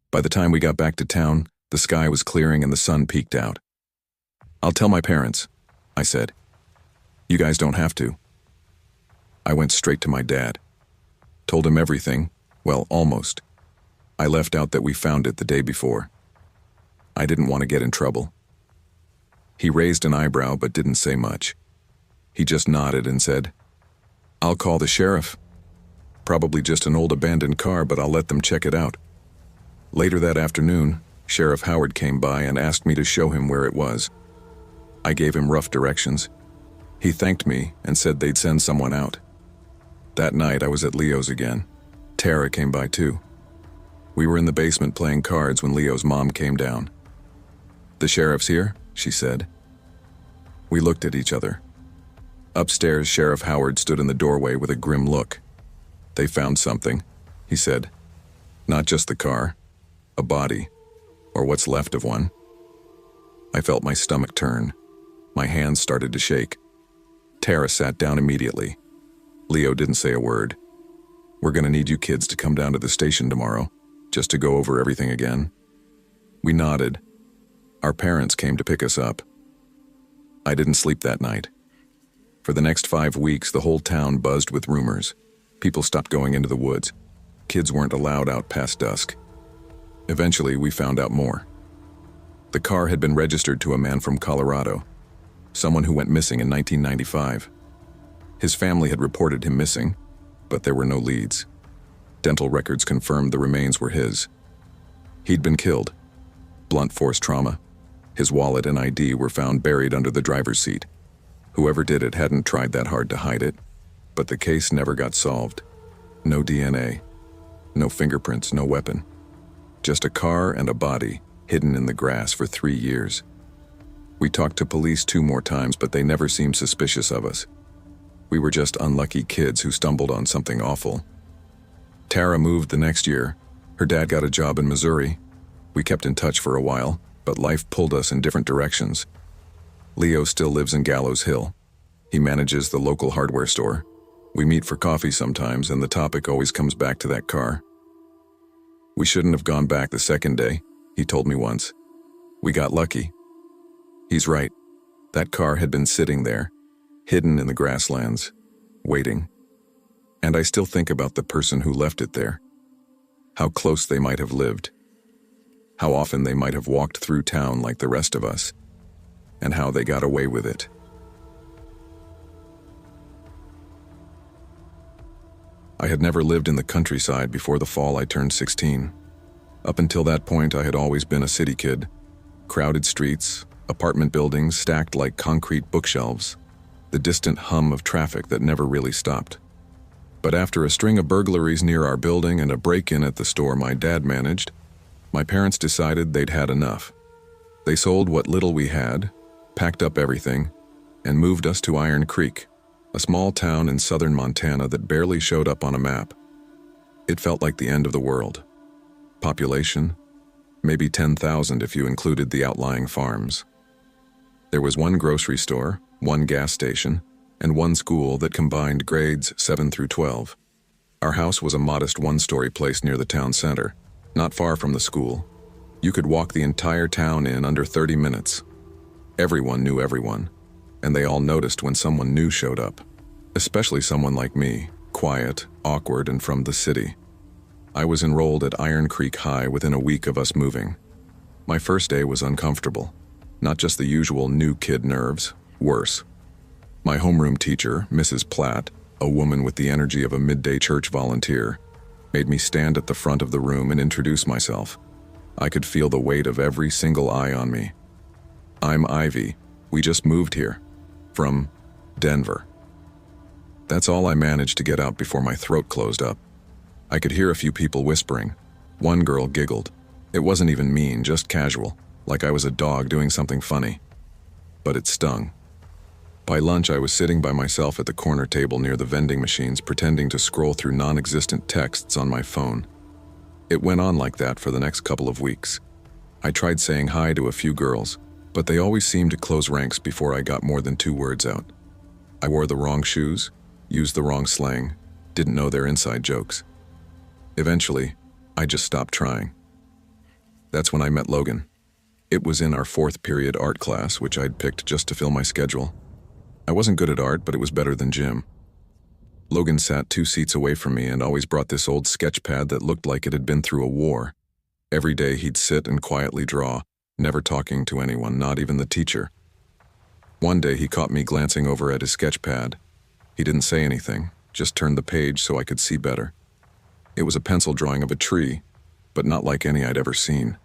By the time we got back to town, the sky was clearing and the sun peeked out. "I'll tell my parents," I said. "You guys don't have to." I went straight to my dad. Told him everything, well, almost. I left out that we found it the day before. I didn't want to get in trouble. He raised an eyebrow but didn't say much. He just nodded and said, "I'll call the sheriff. Probably just an old abandoned car, but I'll let them check it out." Later that afternoon, Sheriff Howard came by and asked me to show him where it was. I gave him rough directions. He thanked me and said they'd send someone out. That night I was at Leo's again. Tara came by too. We were in the basement playing cards when Leo's mom came down. "The sheriff's here," she said. We looked at each other. Upstairs, Sheriff Howard stood in the doorway with a grim look. "They found something," he said. "Not just the car, a body, or what's left of one." I felt my stomach turn. My hands started to shake. Tara sat down immediately. Leo didn't say a word. "We're gonna need you kids to come down to the station tomorrow, just to go over everything again." We nodded. Our parents came to pick us up. I didn't sleep that night. For the next 5 weeks, the whole town buzzed with rumors. People stopped going into the woods. Kids weren't allowed out past dusk. Eventually, we found out more. The car had been registered to a man from Colorado, someone who went missing in 1995. His family had reported him missing, but there were no leads. Dental records confirmed the remains were his. He'd been killed. Blunt force trauma. His wallet and ID were found buried under the driver's seat. Whoever did it hadn't tried that hard to hide it, but the case never got solved. No DNA, no fingerprints, no weapon. Just a car and a body hidden in the grass for 3 years. We talked to police 2 more times, but they never seemed suspicious of us. We were just unlucky kids who stumbled on something awful. Tara moved the next year. Her dad got a job in Missouri. We kept in touch for a while, but life pulled us in different directions. Leo still lives in Gallows Hill. He manages the local hardware store. We meet for coffee sometimes, and the topic always comes back to that car. "We shouldn't have gone back the second day," he told me once. "We got lucky." He's right. That car had been sitting there, hidden in the grasslands, waiting. And I still think about the person who left it there. How close they might have lived. How often they might have walked through town like the rest of us. And how they got away with it. I had never lived in the countryside before the fall I turned 16. Up until that point, I had always been a city kid. Crowded streets, apartment buildings stacked like concrete bookshelves. the distant hum of traffic that never really stopped. But after a string of burglaries near our building and a break-in at the store my dad managed, my parents decided they'd had enough. They sold what little we had, packed up everything, and moved us to Iron Creek, a small town in southern Montana that barely showed up on a map. It felt like the end of the world. Population? Maybe 10,000 if you included the outlying farms. There was one grocery store, one gas station, and one school that combined grades 7 through 12. Our house was a modest one-story place near the town center, not far from the school. You could walk the entire town in under 30 minutes. Everyone knew everyone, and they all noticed when someone new showed up, especially someone like me, quiet, awkward, and from the city. I was enrolled at Iron Creek High within a week of us moving. My first day was uncomfortable, not just the usual new kid nerves, worse. My homeroom teacher, Mrs. Platt, a woman with the energy of a midday church volunteer, made me stand at the front of the room and introduce myself. I could feel the weight of every single eye on me. I'm Ivy. We just moved here. From Denver. That's all I managed to get out before my throat closed up. I could hear a few people whispering. One girl giggled. It wasn't even mean, just casual, like I was a dog doing something funny. But it stung. By lunch, I was sitting by myself at the corner table near the vending machines, pretending to scroll through non-existent texts on my phone. It went on like that for the next couple of weeks. I tried saying hi to a few girls, but they always seemed to close ranks before I got more than 2 words out. I wore the wrong shoes, used the wrong slang, didn't know their inside jokes. Eventually, I just stopped trying. That's when I met Logan. It was in our 4th period art class, which I'd picked just to fill my schedule. I wasn't good at art, but it was better than gym. Logan sat 2 seats away from me and always brought this old sketch pad that looked like it had been through a war. Every day he'd sit and quietly draw, never talking to anyone, not even the teacher. One day he caught me glancing over at his sketch pad. He didn't say anything, just turned the page so I could see better. It was a pencil drawing of a tree, but not like any I'd ever seen.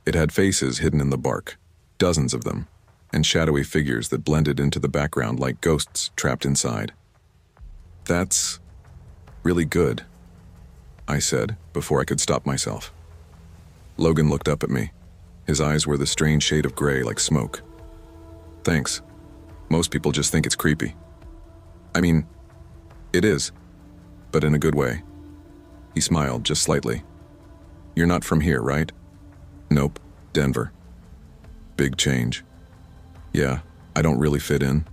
It had faces hidden in the bark, dozens of them, and shadowy figures that blended into the background like ghosts trapped inside. "That's really good," I said before I could stop myself. Logan looked up at me. His eyes were the strange shade of gray like smoke. "Thanks. Most people just think it's creepy." "I mean, it is, but in a good way." He smiled just slightly. "You're not from here, right?" "Nope, Denver." "Big change." "Yeah, I don't really fit in."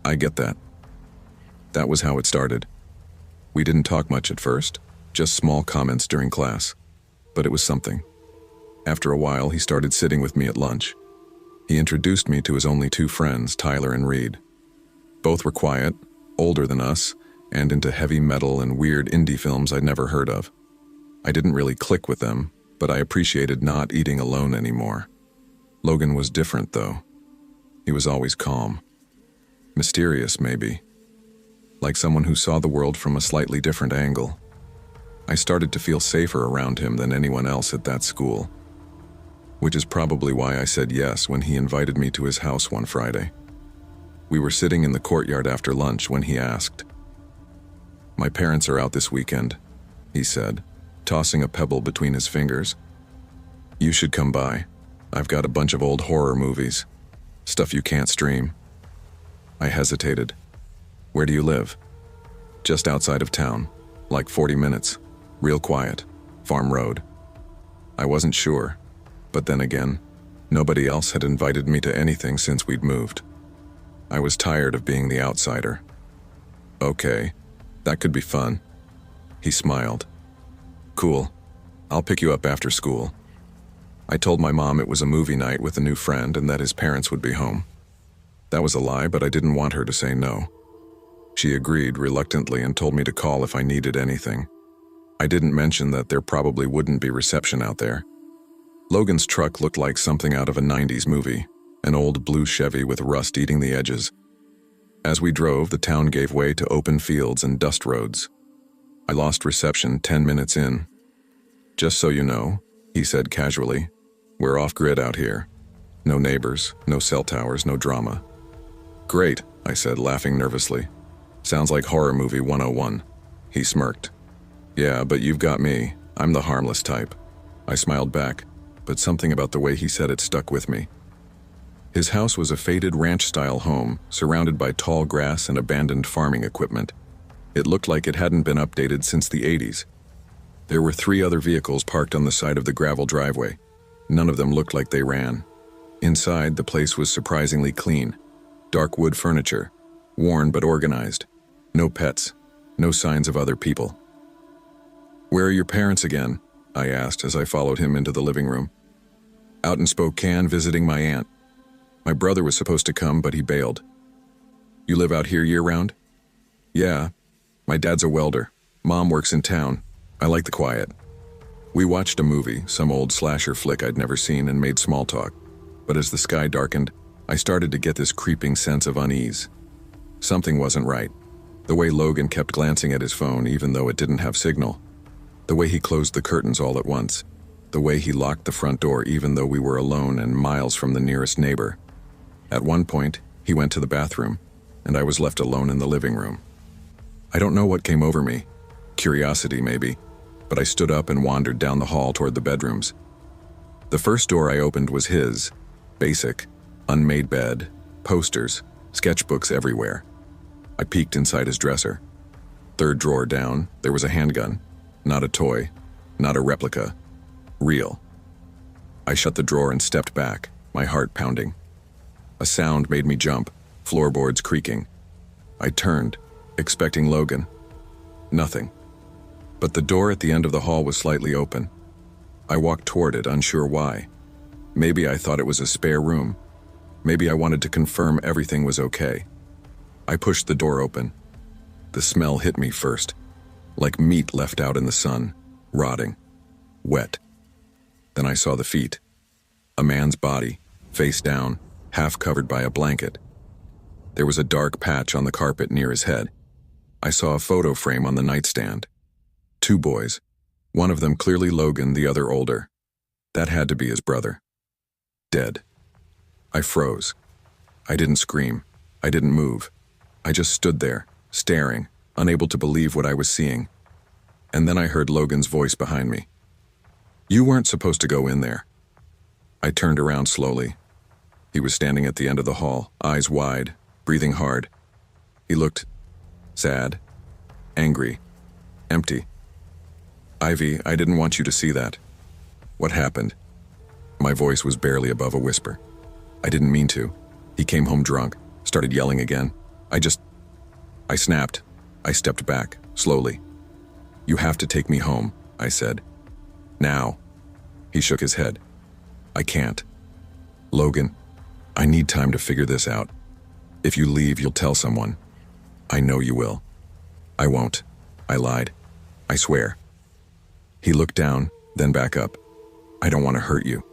"I get that." That was how it started. We didn't talk much at first, just small comments during class, but it was something. After a while, he started sitting with me at lunch. He introduced me to his only 2 friends, Tyler and Reed. Both were quiet, older than us, and into heavy metal and weird indie films I'd never heard of. I didn't really click with them, but I appreciated not eating alone anymore. Logan was different, though. He was always calm. Mysterious, maybe. Like someone who saw the world from a slightly different angle. I started to feel safer around him than anyone else at that school. Which is probably why I said yes when he invited me to his house one Friday. We were sitting in the courtyard after lunch when he asked. "My parents are out this weekend," he said, tossing a pebble between his fingers. "You should come by. I've got a bunch of old horror movies. Stuff you can't stream." I hesitated. "Where do you live?" "Just outside of town, like 40 minutes. Real quiet. Farm Road." I wasn't sure, but then again, nobody else had invited me to anything since we'd moved. I was tired of being the outsider. "Okay, that could be fun." He smiled. "Cool. I'll pick you up after school." I told my mom it was a movie night with a new friend and that his parents would be home. That was a lie, but I didn't want her to say no. She agreed reluctantly and told me to call if I needed anything. I didn't mention that there probably wouldn't be reception out there. Logan's truck looked like something out of a 90s movie, an old blue Chevy with rust eating the edges. As we drove, the town gave way to open fields and dust roads. I lost reception 10 minutes in. "Just so you know," he said casually, "we're off-grid out here. No neighbors, no cell towers, no drama." "Great," I said, laughing nervously. Sounds like horror movie 101. He smirked. Yeah, but you've got me. I'm the harmless type. I smiled back, but something about the way he said it stuck with me. His house was a faded ranch-style home, surrounded by tall grass and abandoned farming equipment. It looked like it hadn't been updated since the 80s. There were 3 other vehicles parked on the side of the gravel driveway. None of them looked like they ran. Inside, the place was surprisingly clean. Dark wood furniture, worn but organized. No pets, no signs of other people. "Where are your parents again?" I asked as I followed him into the living room. "Out in Spokane visiting my aunt. My brother was supposed to come, but he bailed." "You live out here year-round?" "Yeah. My dad's a welder. Mom works in town. I like the quiet." We watched a movie, some old slasher flick I'd never seen, and made small talk. But as the sky darkened, I started to get this creeping sense of unease. Something wasn't right. The way Logan kept glancing at his phone even though it didn't have signal. The way he closed the curtains all at once. The way he locked the front door even though we were alone and miles from the nearest neighbor. At one point, he went to the bathroom, and I was left alone in the living room. I don't know what came over me. Curiosity, maybe. But I stood up and wandered down the hall toward the bedrooms. The first door I opened was his. Basic, unmade bed, posters, sketchbooks everywhere. I peeked inside his dresser. Third drawer down, there was a handgun. Not a toy, not a replica. Real. I shut the drawer and stepped back, my heart pounding. A sound made me jump, floorboards creaking. I turned, expecting Logan. Nothing. But the door at the end of the hall was slightly open. I walked toward it, unsure why. Maybe I thought it was a spare room. Maybe I wanted to confirm everything was okay. I pushed the door open. The smell hit me first, like meat left out in the sun, rotting, wet. Then I saw the feet. A man's body, face down, half covered by a blanket. There was a dark patch on the carpet near his head. I saw a photo frame on the nightstand. 2 boys. One of them clearly Logan, the other older. That had to be his brother. Dead. I froze. I didn't scream. I didn't move. I just stood there, staring, unable to believe what I was seeing. And then I heard Logan's voice behind me. "You weren't supposed to go in there." I turned around slowly. He was standing at the end of the hall, eyes wide, breathing hard. He looked sad, angry, empty. "Ivy, I didn't want you to see that." "What happened?" My voice was barely above a whisper. "I didn't mean to. He came home drunk, started yelling again. I snapped. I stepped back, slowly. "You have to take me home," I said. "Now." He shook his head. "I can't. Logan, I need time to figure this out. If you leave, you'll tell someone." "I know you will." "I won't." I lied. "I swear." He looked down, then back up. "I don't want to hurt you."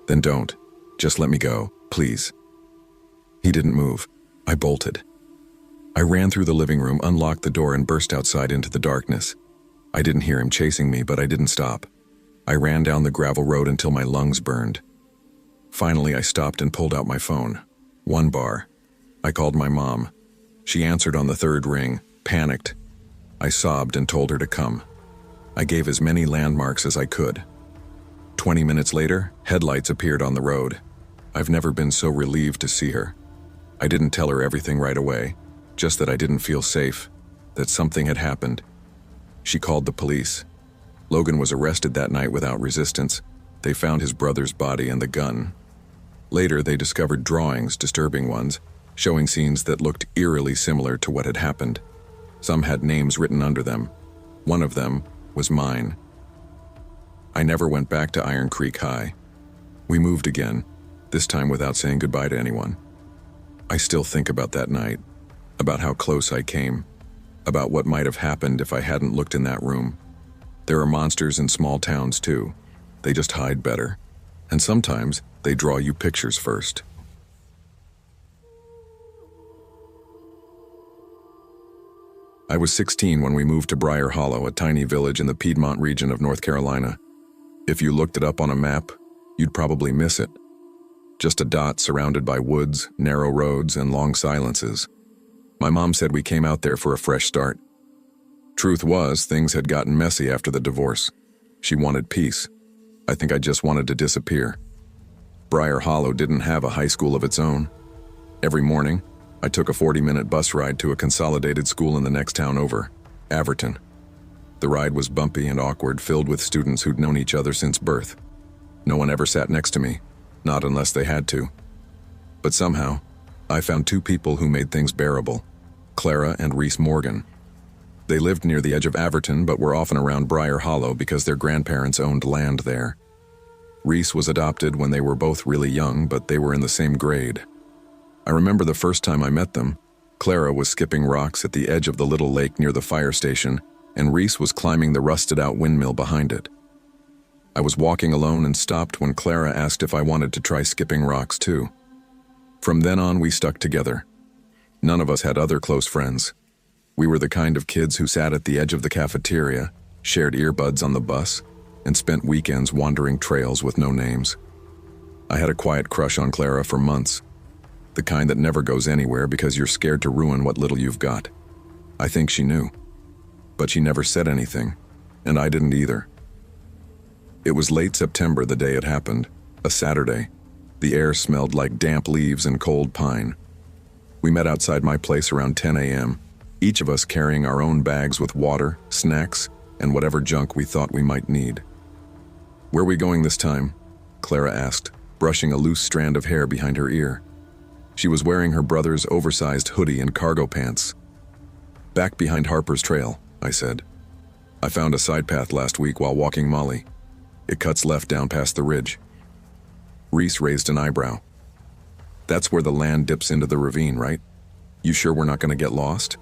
"Then don't. Just let me go, please." He didn't move. I bolted. I ran through the living room, unlocked the door, and burst outside into the darkness. I didn't hear him chasing me, but I didn't stop. I ran down the gravel road until my lungs burned. Finally, I stopped and pulled out my phone. 1 bar. I called my mom. She answered on the 3rd ring, panicked. I sobbed and told her to come. I gave as many landmarks as I could. 20 minutes later, headlights appeared on the road. I've never been so relieved to see her. I didn't tell her everything right away, just that I didn't feel safe, that something had happened. She called the police. Logan was arrested that night without resistance. They found his brother's body and the gun. Later, they discovered drawings, disturbing ones, showing scenes that looked eerily similar to what had happened. Some had names written under them. One of them was mine. I never went back to Iron Creek High. We moved again, this time without saying goodbye to anyone. I still think about that night, about how close I came, about what might have happened if I hadn't looked in that room. There are monsters in small towns too. They just hide better. And sometimes they draw you pictures first. I was 16 when we moved to Briar Hollow, a tiny village in the Piedmont region of North Carolina. If you looked it up on a map, you'd probably miss it. Just a dot surrounded by woods, narrow roads, and long silences. My mom said we came out there for a fresh start. Truth was, things had gotten messy after the divorce. She wanted peace. I think I just wanted to disappear. Briar Hollow didn't have a high school of its own. Every morning, I took a 40-minute bus ride to a consolidated school in the next town over, Averton. The ride was bumpy and awkward, filled with students who'd known each other since birth. No one ever sat next to me, not unless they had to. But somehow, I found two people who made things bearable, Clara and Reese Morgan. They lived near the edge of Averton but were often around Briar Hollow because their grandparents owned land there. Reese was adopted when they were both really young, but they were in the same grade. I remember the first time I met them, Clara was skipping rocks at the edge of the little lake near the fire station, and Reese was climbing the rusted-out windmill behind it. I was walking alone and stopped when Clara asked if I wanted to try skipping rocks too. From then on, we stuck together. None of us had other close friends. We were the kind of kids who sat at the edge of the cafeteria, shared earbuds on the bus, and spent weekends wandering trails with no names. I had a quiet crush on Clara for months, the kind that never goes anywhere because you're scared to ruin what little you've got. I think she knew. But she never said anything, and I didn't either. It was late September the day it happened, a Saturday. The air smelled like damp leaves and cold pine. We met outside my place around 10 a.m., each of us carrying our own bags with water, snacks, and whatever junk we thought we might need. "Where are we going this time?" Clara asked, brushing a loose strand of hair behind her ear. She was wearing her brother's oversized hoodie and cargo pants. "Back behind Harper's Trail," I said. "I found a side path last week while walking Molly. It cuts left down past the ridge." Reese raised an eyebrow. "That's where the land dips into the ravine, right? You sure we're not going to get lost?"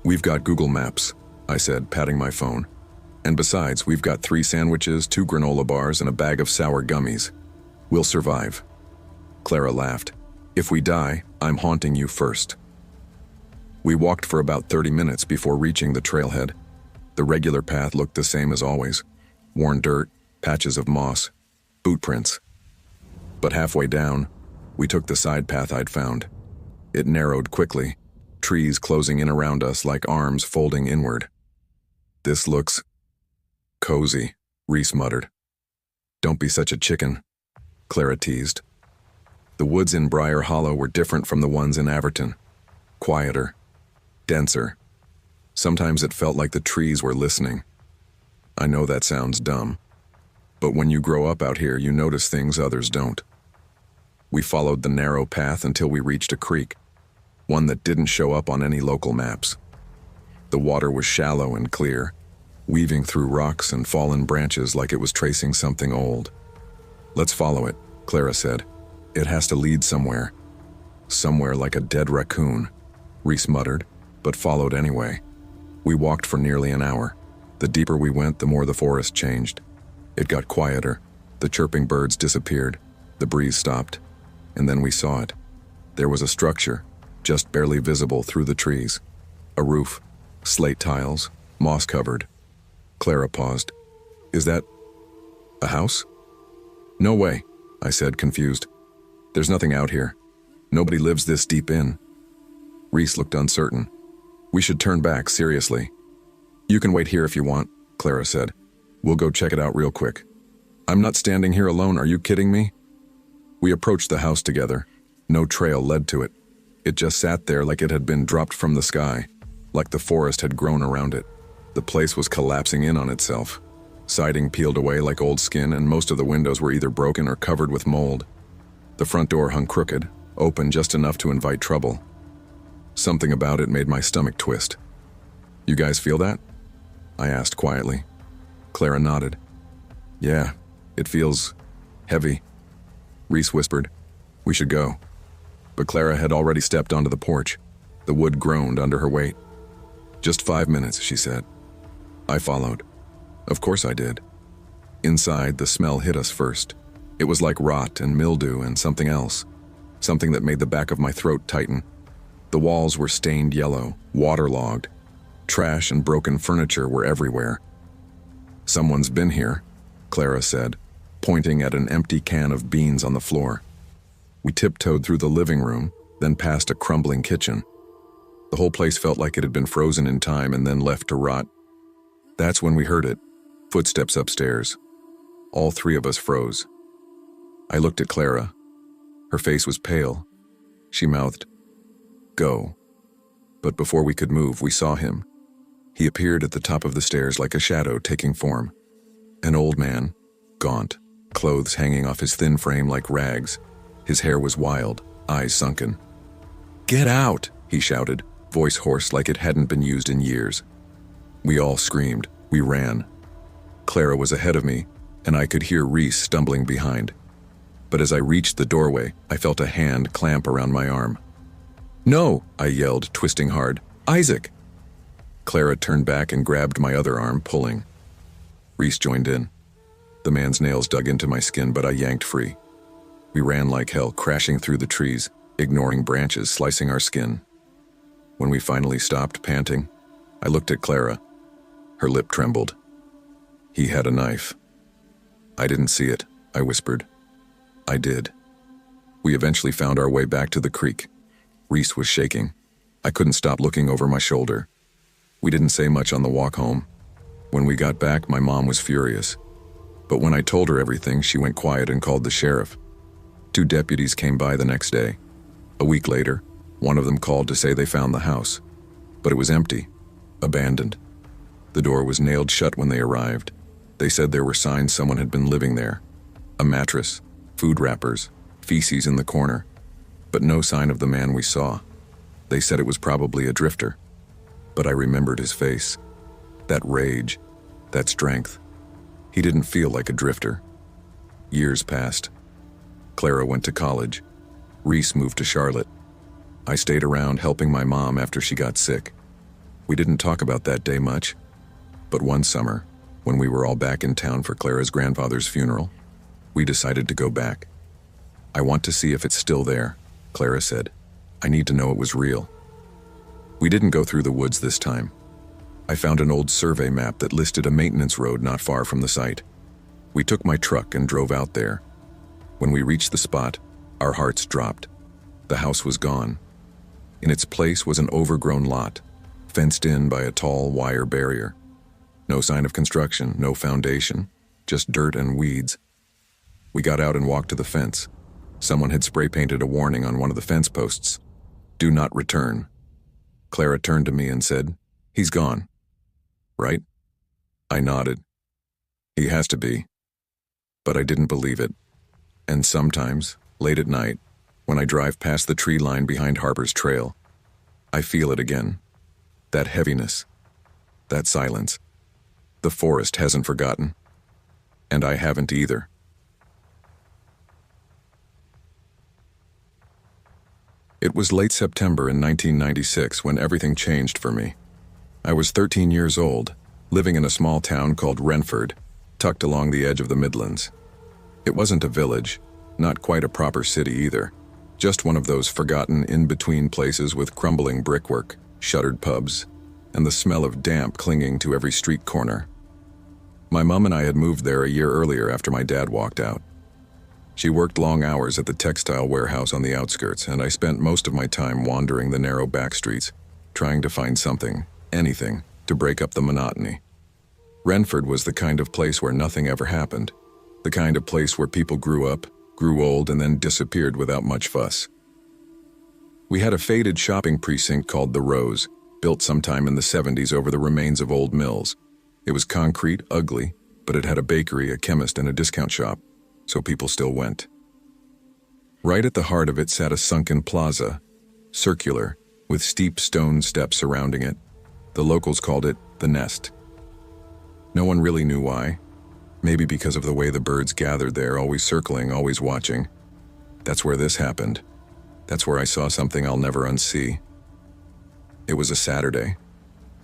"We've got Google Maps," I said, patting my phone. "And besides, we've got 3 sandwiches, 2 granola bars, and a bag of sour gummies. We'll survive." Clara laughed. "If we die, I'm haunting you first." We walked for about 30 minutes before reaching the trailhead. The regular path looked the same as always. Worn dirt, patches of moss, boot prints. But halfway down, we took the side path I'd found. It narrowed quickly, trees closing in around us like arms folding inward. "This looks cozy," Reese muttered. "Don't be such a chicken," Clara teased. The woods in Briar Hollow were different from the ones in Averton. Quieter, denser. Sometimes it felt like the trees were listening. I know that sounds dumb, but when you grow up out here, you notice things others don't. We followed the narrow path until we reached a creek, one that didn't show up on any local maps. The water was shallow and clear, weaving through rocks and fallen branches like it was tracing something old. "Let's follow it," Clara said. "It has to lead somewhere. Somewhere like a dead raccoon," Reese muttered, but followed anyway. We walked for nearly an hour. The deeper we went, the more the forest changed. It got quieter. The chirping birds disappeared. The breeze stopped. And then we saw it. There was a structure, just barely visible through the trees. A roof, slate tiles, moss-covered. Clara paused. "Is that a house?" "No way," I said, confused. "There's nothing out here. Nobody lives this deep in." Reese looked uncertain. "We should turn back, seriously." "You can wait here if you want," Clara said. "We'll go check it out real quick." "I'm not standing here alone, are you kidding me?" We approached the house together. No trail led to it. It just sat there like it had been dropped from the sky, like the forest had grown around it. The place was collapsing in on itself. Siding peeled away like old skin, and most of the windows were either broken or covered with mold. The front door hung crooked, open just enough to invite trouble. Something about it made my stomach twist. "You guys feel that?" I asked quietly. Clara nodded. "Yeah, it feels heavy." Reese whispered, "We should go." But Clara had already stepped onto the porch. The wood groaned under her weight. "Just 5 minutes," she said. I followed. Of course I did. Inside, the smell hit us first. It was like rot and mildew and something else. Something that made the back of my throat tighten. The walls were stained yellow, waterlogged. Trash and broken furniture were everywhere. "Someone's been here," Clara said, pointing at an empty can of beans on the floor. We tiptoed through the living room, then past a crumbling kitchen. The whole place felt like it had been frozen in time and then left to rot. That's when we heard it. Footsteps upstairs. All three of us froze. I looked at Clara. Her face was pale. She mouthed, "Go." But before we could move, we saw him. He appeared at the top of the stairs like a shadow taking form. An old man, gaunt, clothes hanging off his thin frame like rags. His hair was wild, eyes sunken. "Get out!" he shouted, voice hoarse like it hadn't been used in years. We all screamed. We ran. Clara was ahead of me, and I could hear Reese stumbling behind. But as I reached the doorway, I felt a hand clamp around my arm. "No!" I yelled, twisting hard. "Isaac!" Clara turned back and grabbed my other arm, pulling. Reese joined in. The man's nails dug into my skin, but I yanked free. We ran like hell, crashing through the trees, ignoring branches slicing our skin. When we finally stopped, panting, I looked at Clara. Her lip trembled. "He had a knife." "I didn't see it," I whispered. "I did." We eventually found our way back to the creek. Reese was shaking. I couldn't stop looking over my shoulder. We didn't say much on the walk home. When we got back, my mom was furious. But when I told her everything, she went quiet and called the sheriff. 2 deputies came by the next day. A week later, one of them called to say they found the house. But it was empty, abandoned. The door was nailed shut when they arrived. They said there were signs someone had been living there. A mattress, food wrappers, feces in the corner. But no sign of the man we saw. They said it was probably a drifter. But I remembered his face. That rage, that strength. He didn't feel like a drifter. Years passed. Clara went to college. Reese moved to Charlotte. I stayed around helping my mom after she got sick. We didn't talk about that day much. But one summer, when we were all back in town for Clara's grandfather's funeral, we decided to go back. "I want to see if it's still there," Clara said. "I need to know it was real." We didn't go through the woods this time. I found an old survey map that listed a maintenance road not far from the site. We took my truck and drove out there. When we reached the spot, our hearts dropped. The house was gone. In its place was an overgrown lot, fenced in by a tall wire barrier. No sign of construction, no foundation, just dirt and weeds. We got out and walked to the fence. Someone had spray painted a warning on one of the fence posts. "Do not return." Clara turned to me and said, "He's gone." "Right?" I nodded. "He has to be." But I didn't believe it. And sometimes, late at night, when I drive past the tree line behind Harper's Trail, I feel it again. That heaviness. That silence. The forest hasn't forgotten. And I haven't either. It was late September in 1996 when everything changed for me. I was 13 years old, living in a small town called Renford, tucked along the edge of the Midlands. It wasn't a village, not quite a proper city either, just one of those forgotten in-between places with crumbling brickwork, shuttered pubs, and the smell of damp clinging to every street corner. My mom and I had moved there a year earlier after my dad walked out. She worked long hours at the textile warehouse on the outskirts, and I spent most of my time wandering the narrow back streets, trying to find something, anything, to break up the monotony. Renford was the kind of place where nothing ever happened, the kind of place where people grew up, grew old, and then disappeared without much fuss. We had a faded shopping precinct called The Rose, built sometime in the 70s over the remains of old mills. It was concrete, ugly, but it had a bakery, a chemist, and a discount shop, so people still went. Right at the heart of it sat a sunken plaza, circular, with steep stone steps surrounding it. The locals called it the Nest. No one really knew why. Maybe because of the way the birds gathered there, always circling, always watching. That's where this happened. That's where I saw something I'll never unsee. It was a Saturday.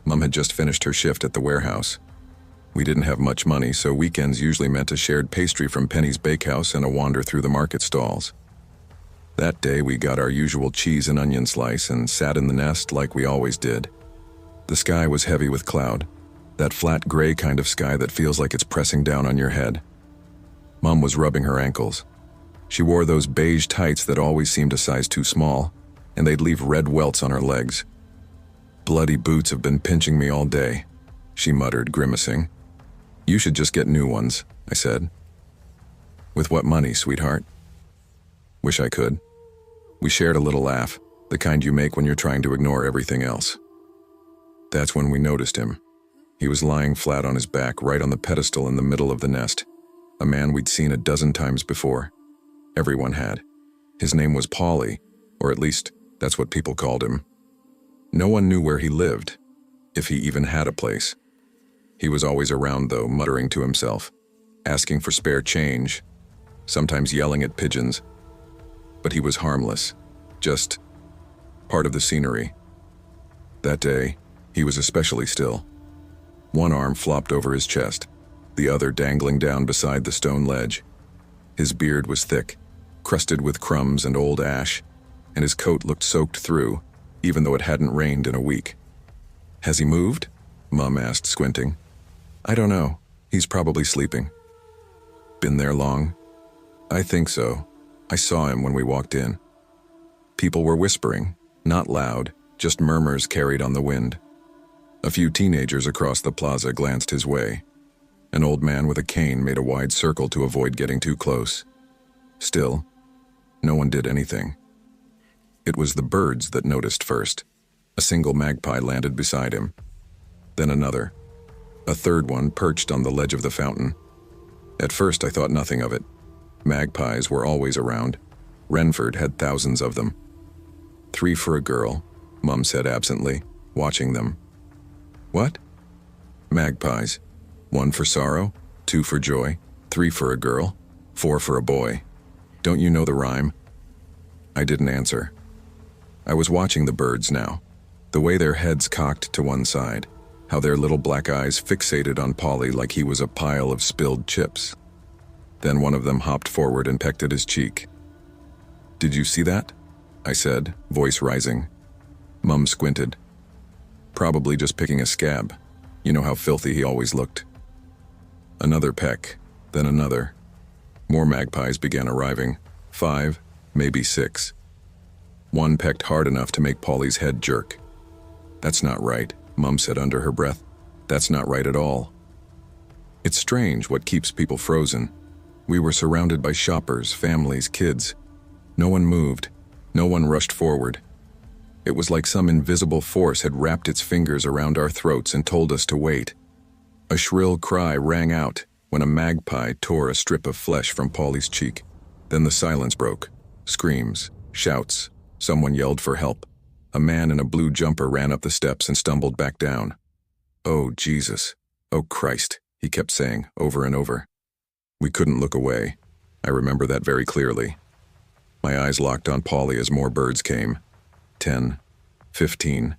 Mom had just finished her shift at the warehouse. We didn't have much money, so weekends usually meant a shared pastry from Penny's Bakehouse and a wander through the market stalls. That day we got our usual cheese and onion slice and sat in the Nest like we always did. The sky was heavy with cloud, that flat gray kind of sky that feels like it's pressing down on your head. Mom was rubbing her ankles. She wore those beige tights that always seemed a size too small, and they'd leave red welts on her legs. Bloody boots have been pinching me all day, she muttered, grimacing. You should just get new ones, I said. With what money, sweetheart? Wish I could. We shared a little laugh, the kind you make when you're trying to ignore everything else. That's when we noticed him. He was lying flat on his back right on the pedestal in the middle of the nest, a man we'd seen a dozen times before. Everyone had. His name was Paulie, or at least that's what people called him. No one knew where he lived, if he even had a place. He was always around, though, muttering to himself, asking for spare change, sometimes yelling at pigeons. But he was harmless, just part of the scenery. That day, he was especially still. One arm flopped over his chest, the other dangling down beside the stone ledge. His beard was thick, crusted with crumbs and old ash, and his coat looked soaked through, even though it hadn't rained in a week. Has he moved? Mum asked, squinting. I don't know. He's probably sleeping. Been there long? I think so. I saw him when we walked in. People were whispering, not loud, just murmurs carried on the wind. A few teenagers across the plaza glanced his way. An old man with a cane made a wide circle to avoid getting too close. Still, no one did anything. It was the birds that noticed first. A single magpie landed beside him. Then another. A third one perched on the ledge of the fountain. At first I thought nothing of it. Magpies were always around. Renford had thousands of them. 3 for a girl, Mum said absently, watching them. What? Magpies. 1 for sorrow, 2 for joy, 3 for a girl, 4 for a boy. Don't you know the rhyme? I didn't answer. I was watching the birds now, the way their heads cocked to one side, how their little black eyes fixated on Paulie like he was a pile of spilled chips. Then one of them hopped forward and pecked at his cheek. Did you see that? I said, voice rising. Mum squinted. Probably just picking a scab. You know how filthy he always looked. Another peck, then another. More magpies began arriving. 5, maybe 6. One pecked hard enough to make Paulie's head jerk. That's not right, Mum said under her breath. That's not right at all. It's strange what keeps people frozen. We were surrounded by shoppers, families, kids. No one moved. No one rushed forward. It was like some invisible force had wrapped its fingers around our throats and told us to wait. A shrill cry rang out when a magpie tore a strip of flesh from Paulie's cheek. Then the silence broke. Screams, shouts. Someone yelled for help. A man in a blue jumper ran up the steps and stumbled back down. Oh, Jesus. Oh, Christ, he kept saying over and over. We couldn't look away. I remember that very clearly. My eyes locked on Paulie as more birds came. 10, 15.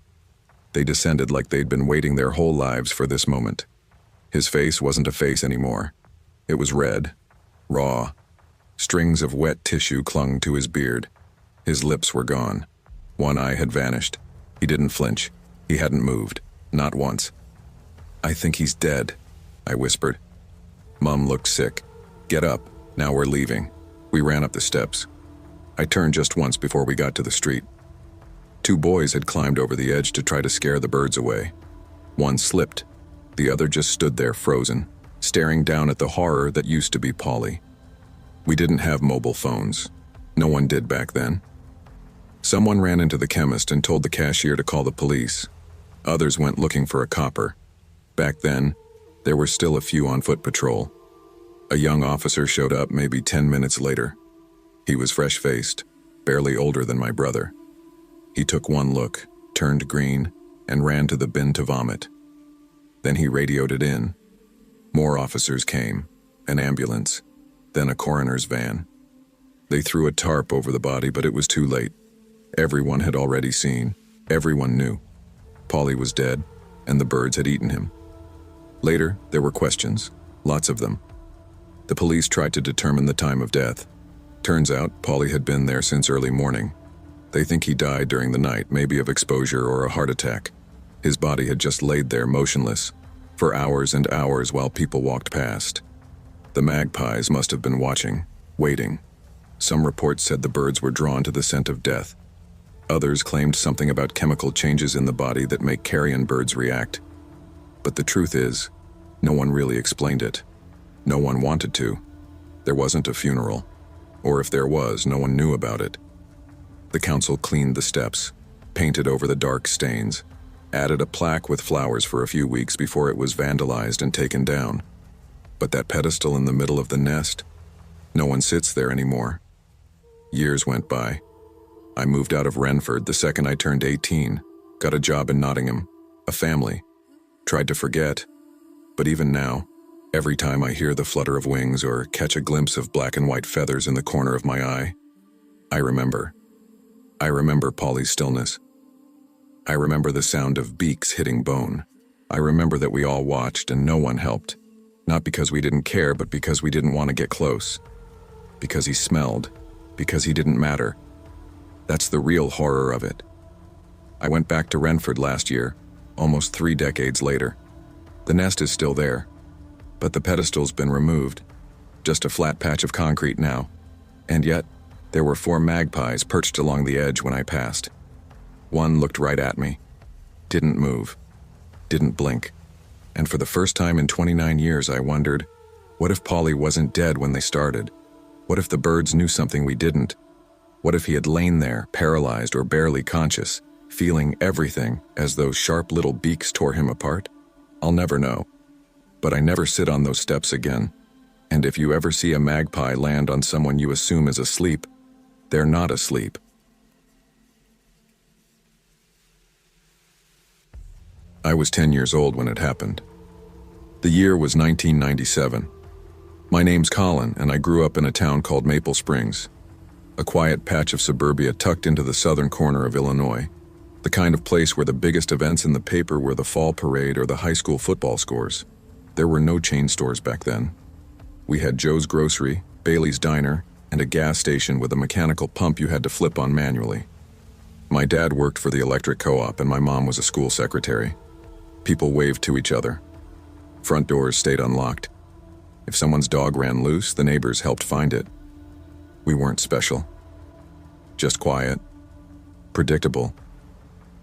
They descended like they'd been waiting their whole lives for this moment. His face wasn't a face anymore. It was red, raw. Strings of wet tissue clung to his beard. His lips were gone. One eye had vanished. He didn't flinch. He hadn't moved. Not once. I think he's dead, I whispered. Mum looked sick. Get up. Now we're leaving. We ran up the steps. I turned just once before we got to the street. 2 boys had climbed over the edge to try to scare the birds away. One slipped. The other just stood there frozen, staring down at the horror that used to be Paulie. We didn't have mobile phones. No one did back then. Someone ran into the chemist and told the cashier to call the police. Others went looking for a copper. Back then, there were still a few on foot patrol. A young officer showed up maybe 10 minutes later. He was fresh-faced, barely older than my brother. He took one look, turned green, and ran to the bin to vomit. Then he radioed it in. More officers came, an ambulance, then a coroner's van. They threw a tarp over the body, but it was too late. Everyone had already seen. Everyone knew. Paulie was dead, and the birds had eaten him. Later, there were questions, lots of them. The police tried to determine the time of death. Turns out, Paulie had been there since early morning. They think he died during the night, maybe of exposure or a heart attack. His body had just laid there motionless, for hours and hours while people walked past. The magpies must have been watching, waiting. Some reports said the birds were drawn to the scent of death. Others claimed something about chemical changes in the body that make carrion birds react. But the truth is, no one really explained it. No one wanted to. There wasn't a funeral. Or if there was, no one knew about it. The council cleaned the steps, painted over the dark stains, added a plaque with flowers for a few weeks before it was vandalized and taken down. But that pedestal in the middle of the nest, no one sits there anymore. Years went by. I moved out of Renford the second I turned 18, got a job in Nottingham, a family. Tried to forget, but even now, every time I hear the flutter of wings or catch a glimpse of black and white feathers in the corner of my eye, I remember. I remember Polly's stillness. I remember the sound of beaks hitting bone. I remember that we all watched and no one helped. Not because we didn't care, but because we didn't want to get close. Because he smelled. Because he didn't matter. That's the real horror of it. I went back to Renford last year, almost 3 decades later. The nest is still there, but the pedestal's been removed. Just a flat patch of concrete now. And yet, there were 4 magpies perched along the edge when I passed. One looked right at me, didn't move, didn't blink. And for the first time in 29 years, I wondered, what if Polly wasn't dead when they started? What if the birds knew something we didn't? What if he had lain there, paralyzed or barely conscious, feeling everything as those sharp little beaks tore him apart? I'll never know. But I never sit on those steps again. And if you ever see a magpie land on someone you assume is asleep, they're not asleep. I was 10 years old when it happened. The year was 1997. My name's Colin, and I grew up in a town called Maple Springs, a quiet patch of suburbia tucked into the southern corner of Illinois, the kind of place where the biggest events in the paper were the fall parade or the high school football scores. There were no chain stores back then. We had Joe's Grocery, Bailey's Diner, and a gas station with a mechanical pump you had to flip on manually. My dad worked for the electric co-op, and my mom was a school secretary. People waved to each other. Front doors stayed unlocked. If someone's dog ran loose, the neighbors helped find it. We weren't special. Just quiet. Predictable.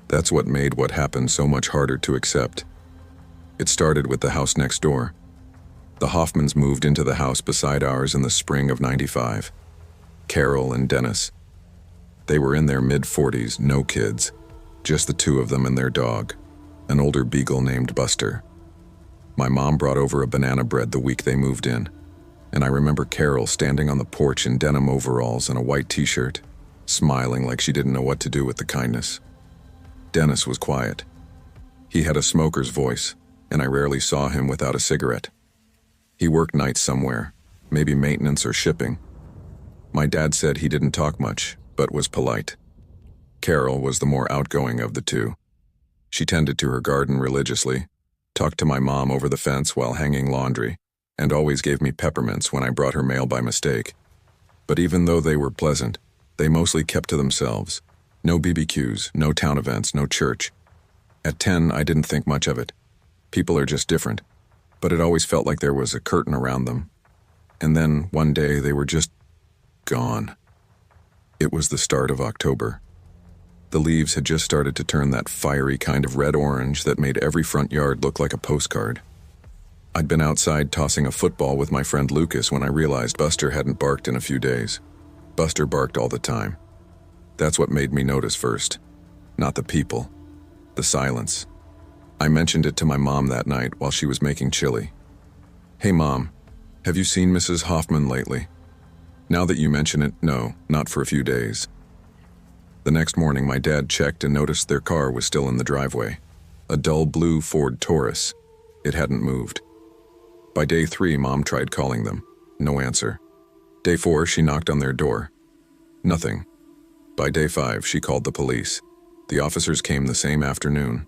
That's what made what happened so much harder to accept. It started with the house next door. The Hoffmans moved into the house beside ours in the spring of '95. Carol and Dennis. They were in their mid-40s, no kids. Just the 2 of them and their dog, an older beagle named Buster. My mom brought over a banana bread the week they moved in, and I remember Carol standing on the porch in denim overalls and a white t-shirt, smiling like she didn't know what to do with the kindness. Dennis was quiet. He had a smoker's voice, and I rarely saw him without a cigarette. He worked nights somewhere, maybe maintenance or shipping. My dad said he didn't talk much, but was polite. Carol was the more outgoing of the 2. She tended to her garden religiously, talked to my mom over the fence while hanging laundry, and always gave me peppermints when I brought her mail by mistake. But even though they were pleasant, they mostly kept to themselves. No BBQs, no town events, no church. At 10, I didn't think much of it. People are just different. But it always felt like there was a curtain around them. And then, one day, they were just gone. It was the start of October. The leaves had just started to turn that fiery kind of red-orange that made every front yard look like a postcard. I'd been outside tossing a football with my friend Lucas when I realized Buster hadn't barked in a few days. Buster barked all the time. That's what made me notice first. Not the people. The silence. I mentioned it to my mom that night while she was making chili. "Hey Mom, have you seen Mrs. Hoffman lately?" "Now that you mention it, no, not for a few days." The next morning, my dad checked and noticed their car was still in the driveway. A dull blue Ford Taurus. It hadn't moved. By day 3, Mom tried calling them. No answer. Day 4, she knocked on their door. Nothing. By day 5, she called the police. The officers came the same afternoon.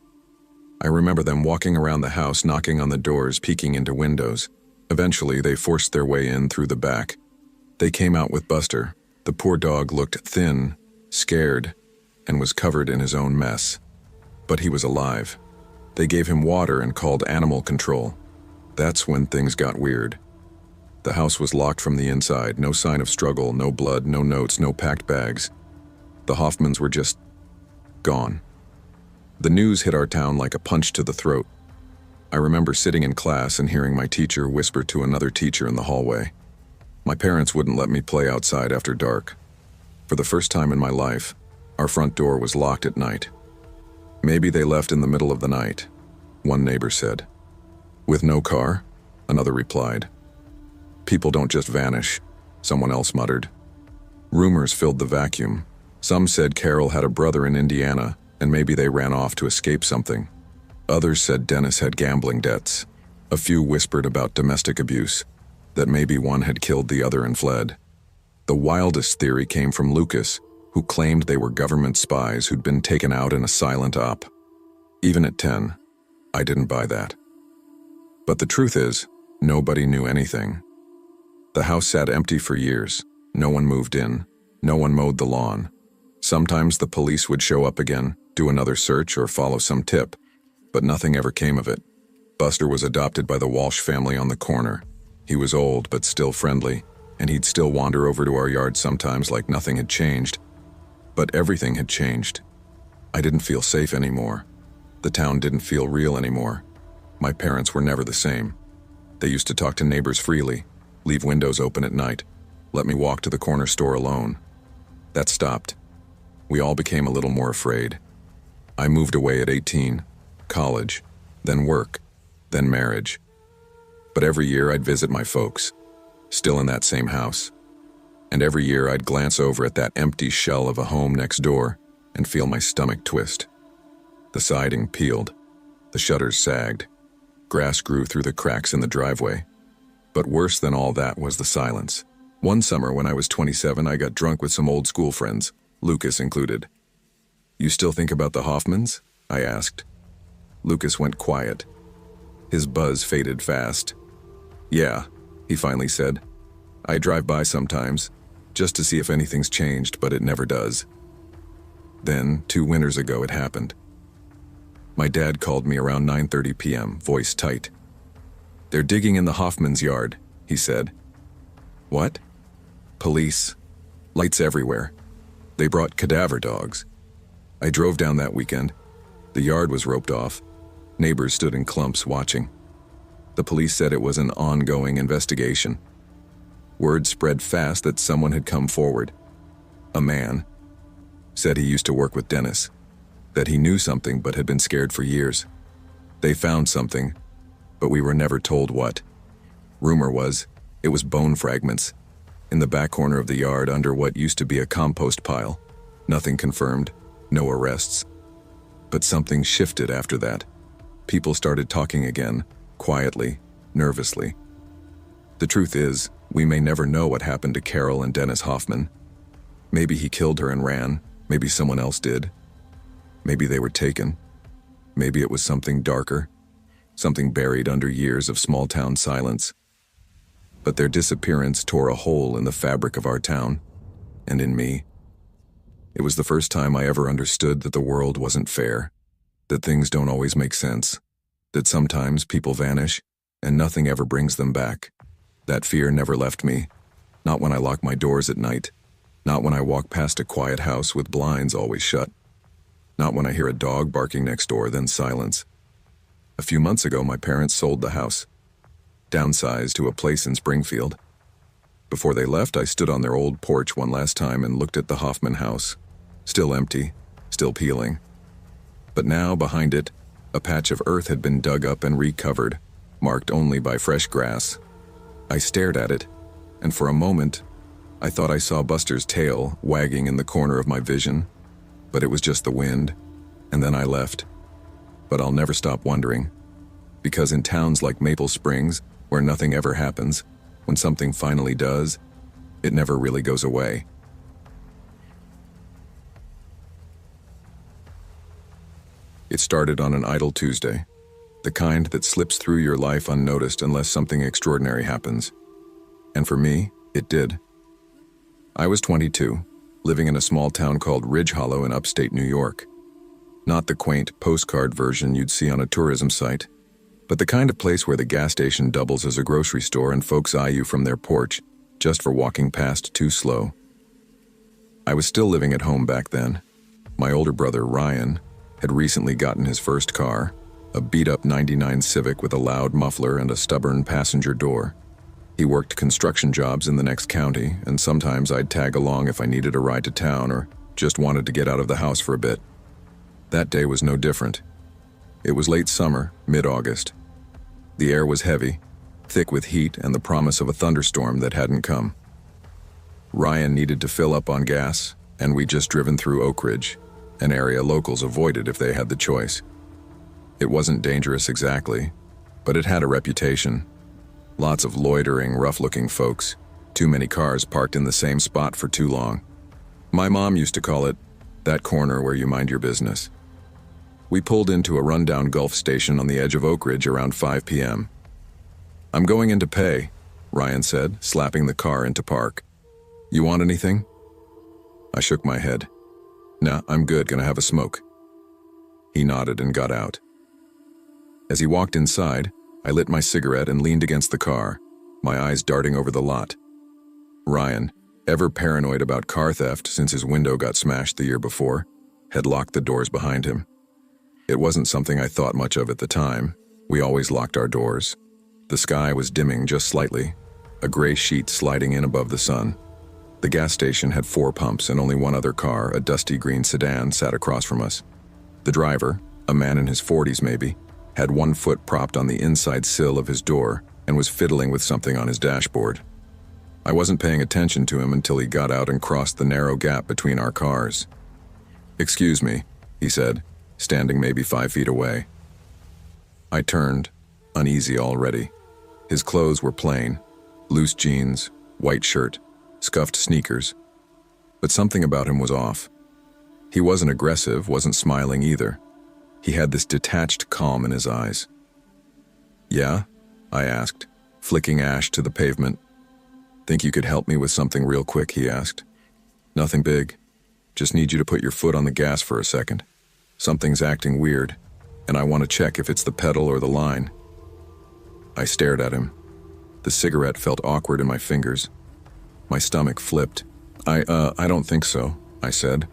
I remember them walking around the house, knocking on the doors, peeking into windows. Eventually, they forced their way in through the back. They came out with Buster. The poor dog looked thin, scared, and was covered in his own mess. But he was alive. They gave him water and called animal control. That's when things got weird. The house was locked from the inside, no sign of struggle, no blood, no notes, no packed bags. The Hoffmans were just Gone. The news hit our town like a punch to the throat. I remember sitting in class and hearing my teacher whisper to another teacher in the hallway. My parents wouldn't let me play outside after dark. For the first time in my life, our front door was locked at night. Maybe they left in the middle of the night, one neighbor said. With no car? Another replied. People don't just vanish, someone else muttered. Rumors filled the vacuum. Some said Carol had a brother in Indiana, and maybe they ran off to escape something. Others said Dennis had gambling debts. A few whispered about domestic abuse, that maybe one had killed the other and fled. The wildest theory came from Lucas, who claimed they were government spies who'd been taken out in a silent op. Even at 10, I didn't buy that. But the truth is, nobody knew anything. The house sat empty for years. No one moved in. No one mowed the lawn. Sometimes the police would show up again, do another search or follow some tip, but nothing ever came of it. Buster was adopted by the Walsh family on the corner. He was old but still friendly, and he'd still wander over to our yard sometimes like nothing had changed. But everything had changed. I didn't feel safe anymore. The town didn't feel real anymore. My parents were never the same. They used to talk to neighbors freely, leave windows open at night, let me walk to the corner store alone. That stopped. We all became a little more afraid. I moved away at 18, college, then work, then marriage. But every year I'd visit my folks, still in that same house. And every year I'd glance over at that empty shell of a home next door and feel my stomach twist. The siding peeled, the shutters sagged, grass grew through the cracks in the driveway. But worse than all that was the silence. One summer when I was 27, I got drunk with some old school friends, Lucas included. "You still think about the Hoffmans?" I asked. Lucas went quiet. His buzz faded fast. "Yeah," he finally said. "I drive by sometimes, just to see if anything's changed, but it never does." Then, 2 winters ago, it happened. My dad called me around 9:30 p.m., voice tight. "They're digging in the Hoffmans' yard," he said. "What?" "Police. Lights everywhere. They brought cadaver dogs." I drove down that weekend. The yard was roped off. Neighbors stood in clumps watching. The police said it was an ongoing investigation. Word spread fast that someone had come forward. A man. Said he used to work with Dennis. That he knew something but had been scared for years. They found something, but we were never told what. Rumor was, it was bone fragments, in the back corner of the yard under what used to be a compost pile. Nothing confirmed, no arrests. But something shifted after that. People started talking again, quietly, nervously. The truth is, we may never know what happened to Carol and Dennis Hoffman. Maybe he killed her and ran, maybe someone else did. Maybe they were taken. Maybe it was something darker, something buried under years of small-town silence. But their disappearance tore a hole in the fabric of our town, and in me. It was the first time I ever understood that the world wasn't fair, that things don't always make sense, that sometimes people vanish, and nothing ever brings them back. That fear never left me, not when I lock my doors at night, not when I walk past a quiet house with blinds always shut, not when I hear a dog barking next door, then silence. A few months ago, my parents sold the house, downsized to a place in Springfield. Before they left, I stood on their old porch one last time and looked at the Hoffman house, still empty, still peeling. But now, behind it, a patch of earth had been dug up and recovered, marked only by fresh grass. I stared at it, and for a moment, I thought I saw Buster's tail wagging in the corner of my vision, but it was just the wind, and then I left. But I'll never stop wondering, because in towns like Maple Springs, where nothing ever happens, when something finally does, it never really goes away. It started on an idle Tuesday, the kind that slips through your life unnoticed unless something extraordinary happens. And for me, it did. I was 22, living in a small town called Ridge Hollow in upstate New York. Not the quaint postcard version you'd see on a tourism site, but the kind of place where the gas station doubles as a grocery store and folks eye you from their porch just for walking past too slow. I was still living at home back then, My older brother, Ryan, had recently gotten his first car, a beat-up '99 Civic with a loud muffler and a stubborn passenger door. He worked construction jobs in the next county, and sometimes I'd tag along if I needed a ride to town or just wanted to get out of the house for a bit. That day was no different. It was late summer, mid-August. The air was heavy, thick with heat and the promise of a thunderstorm that hadn't come. Ryan needed to fill up on gas, and we'd just driven through Oak Ridge, an area locals avoided if they had the choice. It wasn't dangerous exactly, but it had a reputation. Lots of loitering, rough-looking folks, too many cars parked in the same spot for too long. My mom used to call it, that corner where you mind your business. We pulled into a rundown Gulf station on the edge of Oak Ridge around 5 p.m. "I'm going in to pay," Ryan said, slapping the car into park. "You want anything?" I shook my head. "Nah, I'm good, gonna have a smoke." He nodded and got out. As he walked inside, I lit my cigarette and leaned against the car, my eyes darting over the lot. Ryan, ever paranoid about car theft since his window got smashed the year before, had locked the doors behind him. It wasn't something I thought much of at the time. We always locked our doors. The sky was dimming just slightly, a gray sheet sliding in above the sun. The gas station had 4 pumps and only one other car, a dusty green sedan, sat across from us. The driver, a man in his 40s maybe, had one foot propped on the inside sill of his door and was fiddling with something on his dashboard. I wasn't paying attention to him until he got out and crossed the narrow gap between our cars. "Excuse me," he said, standing maybe 5 feet away. I turned, uneasy already. His clothes were plain, loose jeans, white shirt, scuffed sneakers. But something about him was off. He wasn't aggressive, wasn't smiling either. He had this detached calm in his eyes. "Yeah?" I asked, flicking ash to the pavement. "Think you could help me with something real quick?" he asked. "Nothing big. Just need you to put your foot on the gas for a second. Something's acting weird, and I want to check if it's the pedal or the line." I stared at him. The cigarette felt awkward in my fingers. My stomach flipped. I don't think so," I said,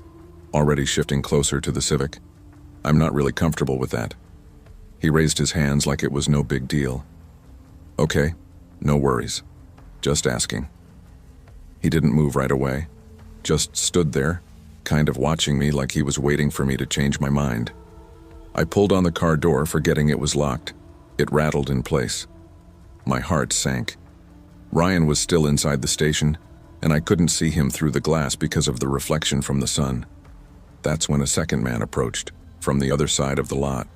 already shifting closer to the Civic. "I'm not really comfortable with that." He raised his hands like it was no big deal. "Okay, no worries. Just asking." He didn't move right away, just stood there, kind of watching me like he was waiting for me to change my mind. I pulled on the car door, forgetting it was locked. It rattled in place. My heart sank. Ryan was still inside the station, and I couldn't see him through the glass because of the reflection from the sun. That's when a second man approached, from the other side of the lot.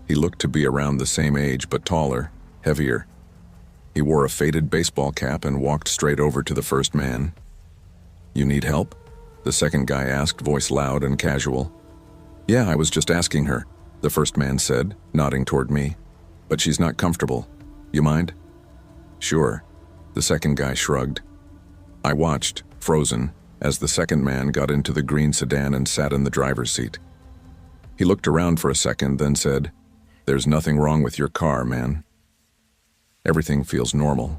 He looked to be around the same age, but taller, heavier. He wore a faded baseball cap and walked straight over to the first man. "You need help?" the second guy asked, voice loud and casual. "Yeah, I was just asking her," the first man said, nodding toward me. "But she's not comfortable. You mind?" "Sure," the second guy shrugged. I watched, frozen, as the second man got into the green sedan and sat in the driver's seat. He looked around for a second, then said, "There's nothing wrong with your car, man. Everything feels normal."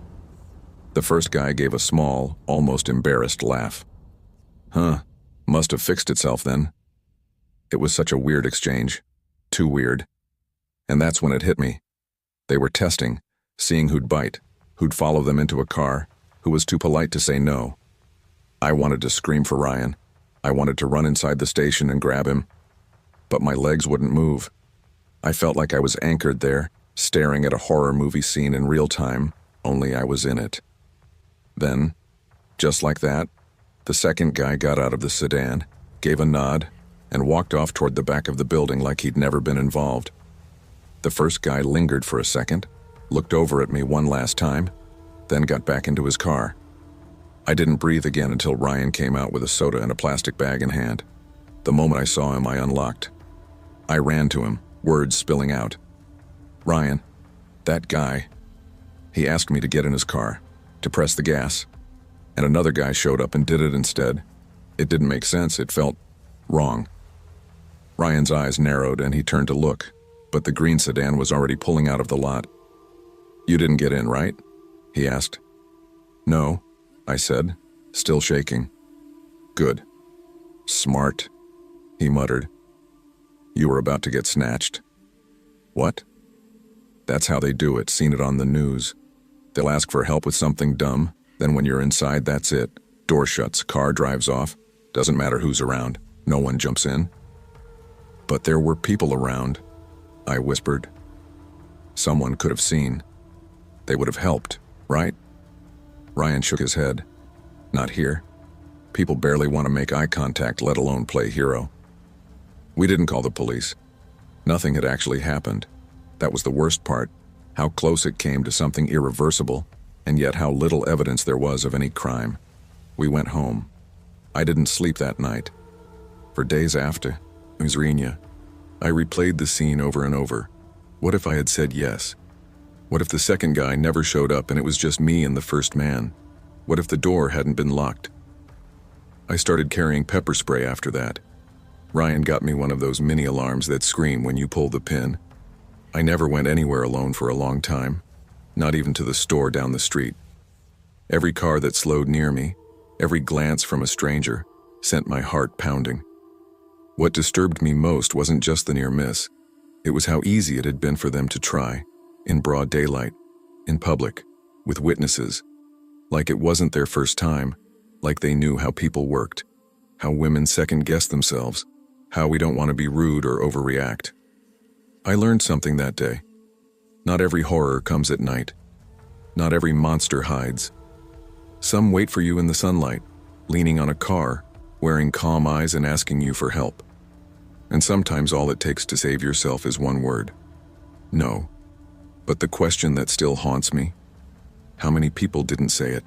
The first guy gave a small, almost embarrassed laugh. "Huh, must have fixed itself then." It was such a weird exchange. Too weird. And that's when it hit me. They were testing, seeing who'd bite, who'd follow them into a car, who was too polite to say no. I wanted to scream for Ryan. I wanted to run inside the station and grab him. But my legs wouldn't move. I felt like I was anchored there, staring at a horror movie scene in real time, only I was in it. Then, just like that, the second guy got out of the sedan, gave a nod, and walked off toward the back of the building like he'd never been involved. The first guy lingered for a second, looked over at me one last time, then got back into his car. I didn't breathe again until Ryan came out with a soda and a plastic bag in hand. The moment I saw him, I unlocked. I ran to him, words spilling out. "Ryan, that guy." He asked me to get in his car, to press the gas, and another guy showed up and did it instead. It didn't make sense, it felt wrong. Ryan's eyes narrowed and he turned to look, but the green sedan was already pulling out of the lot. "You didn't get in, right?" he asked. "No," I said, still shaking. "Good. Smart." He muttered. You were about to get snatched. What? That's how they do it, seen it on the news. They'll ask for help with something dumb, then when you're inside, that's it. Door shuts, car drives off. Doesn't matter who's around. No one jumps in. But there were people around, I whispered. Someone could have seen. They would have helped, right? Ryan shook his head. Not here. People barely want to make eye contact, let alone play hero. We didn't call the police. Nothing had actually happened. That was the worst part, how close it came to something irreversible, and yet how little evidence there was of any crime. We went home. I didn't sleep that night. For days after, Uzrenia, I replayed the scene over and over. What if I had said yes? What if the second guy never showed up and it was just me and the first man? What if the door hadn't been locked? I started carrying pepper spray after that. Ryan got me one of those mini alarms that scream when you pull the pin. I never went anywhere alone for a long time, not even to the store down the street. Every car that slowed near me, every glance from a stranger, sent my heart pounding. What disturbed me most wasn't just the near miss. It was how easy it had been for them to try, in broad daylight, in public, with witnesses. Like it wasn't their first time, like they knew how people worked, how women second-guessed themselves, how we don't want to be rude or overreact. I learned something that day. Not every horror comes at night. Not every monster hides. Some wait for you in the sunlight, leaning on a car, wearing calm eyes and asking you for help. And sometimes all it takes to save yourself is one word. No. But the question that still haunts me, how many people didn't say it?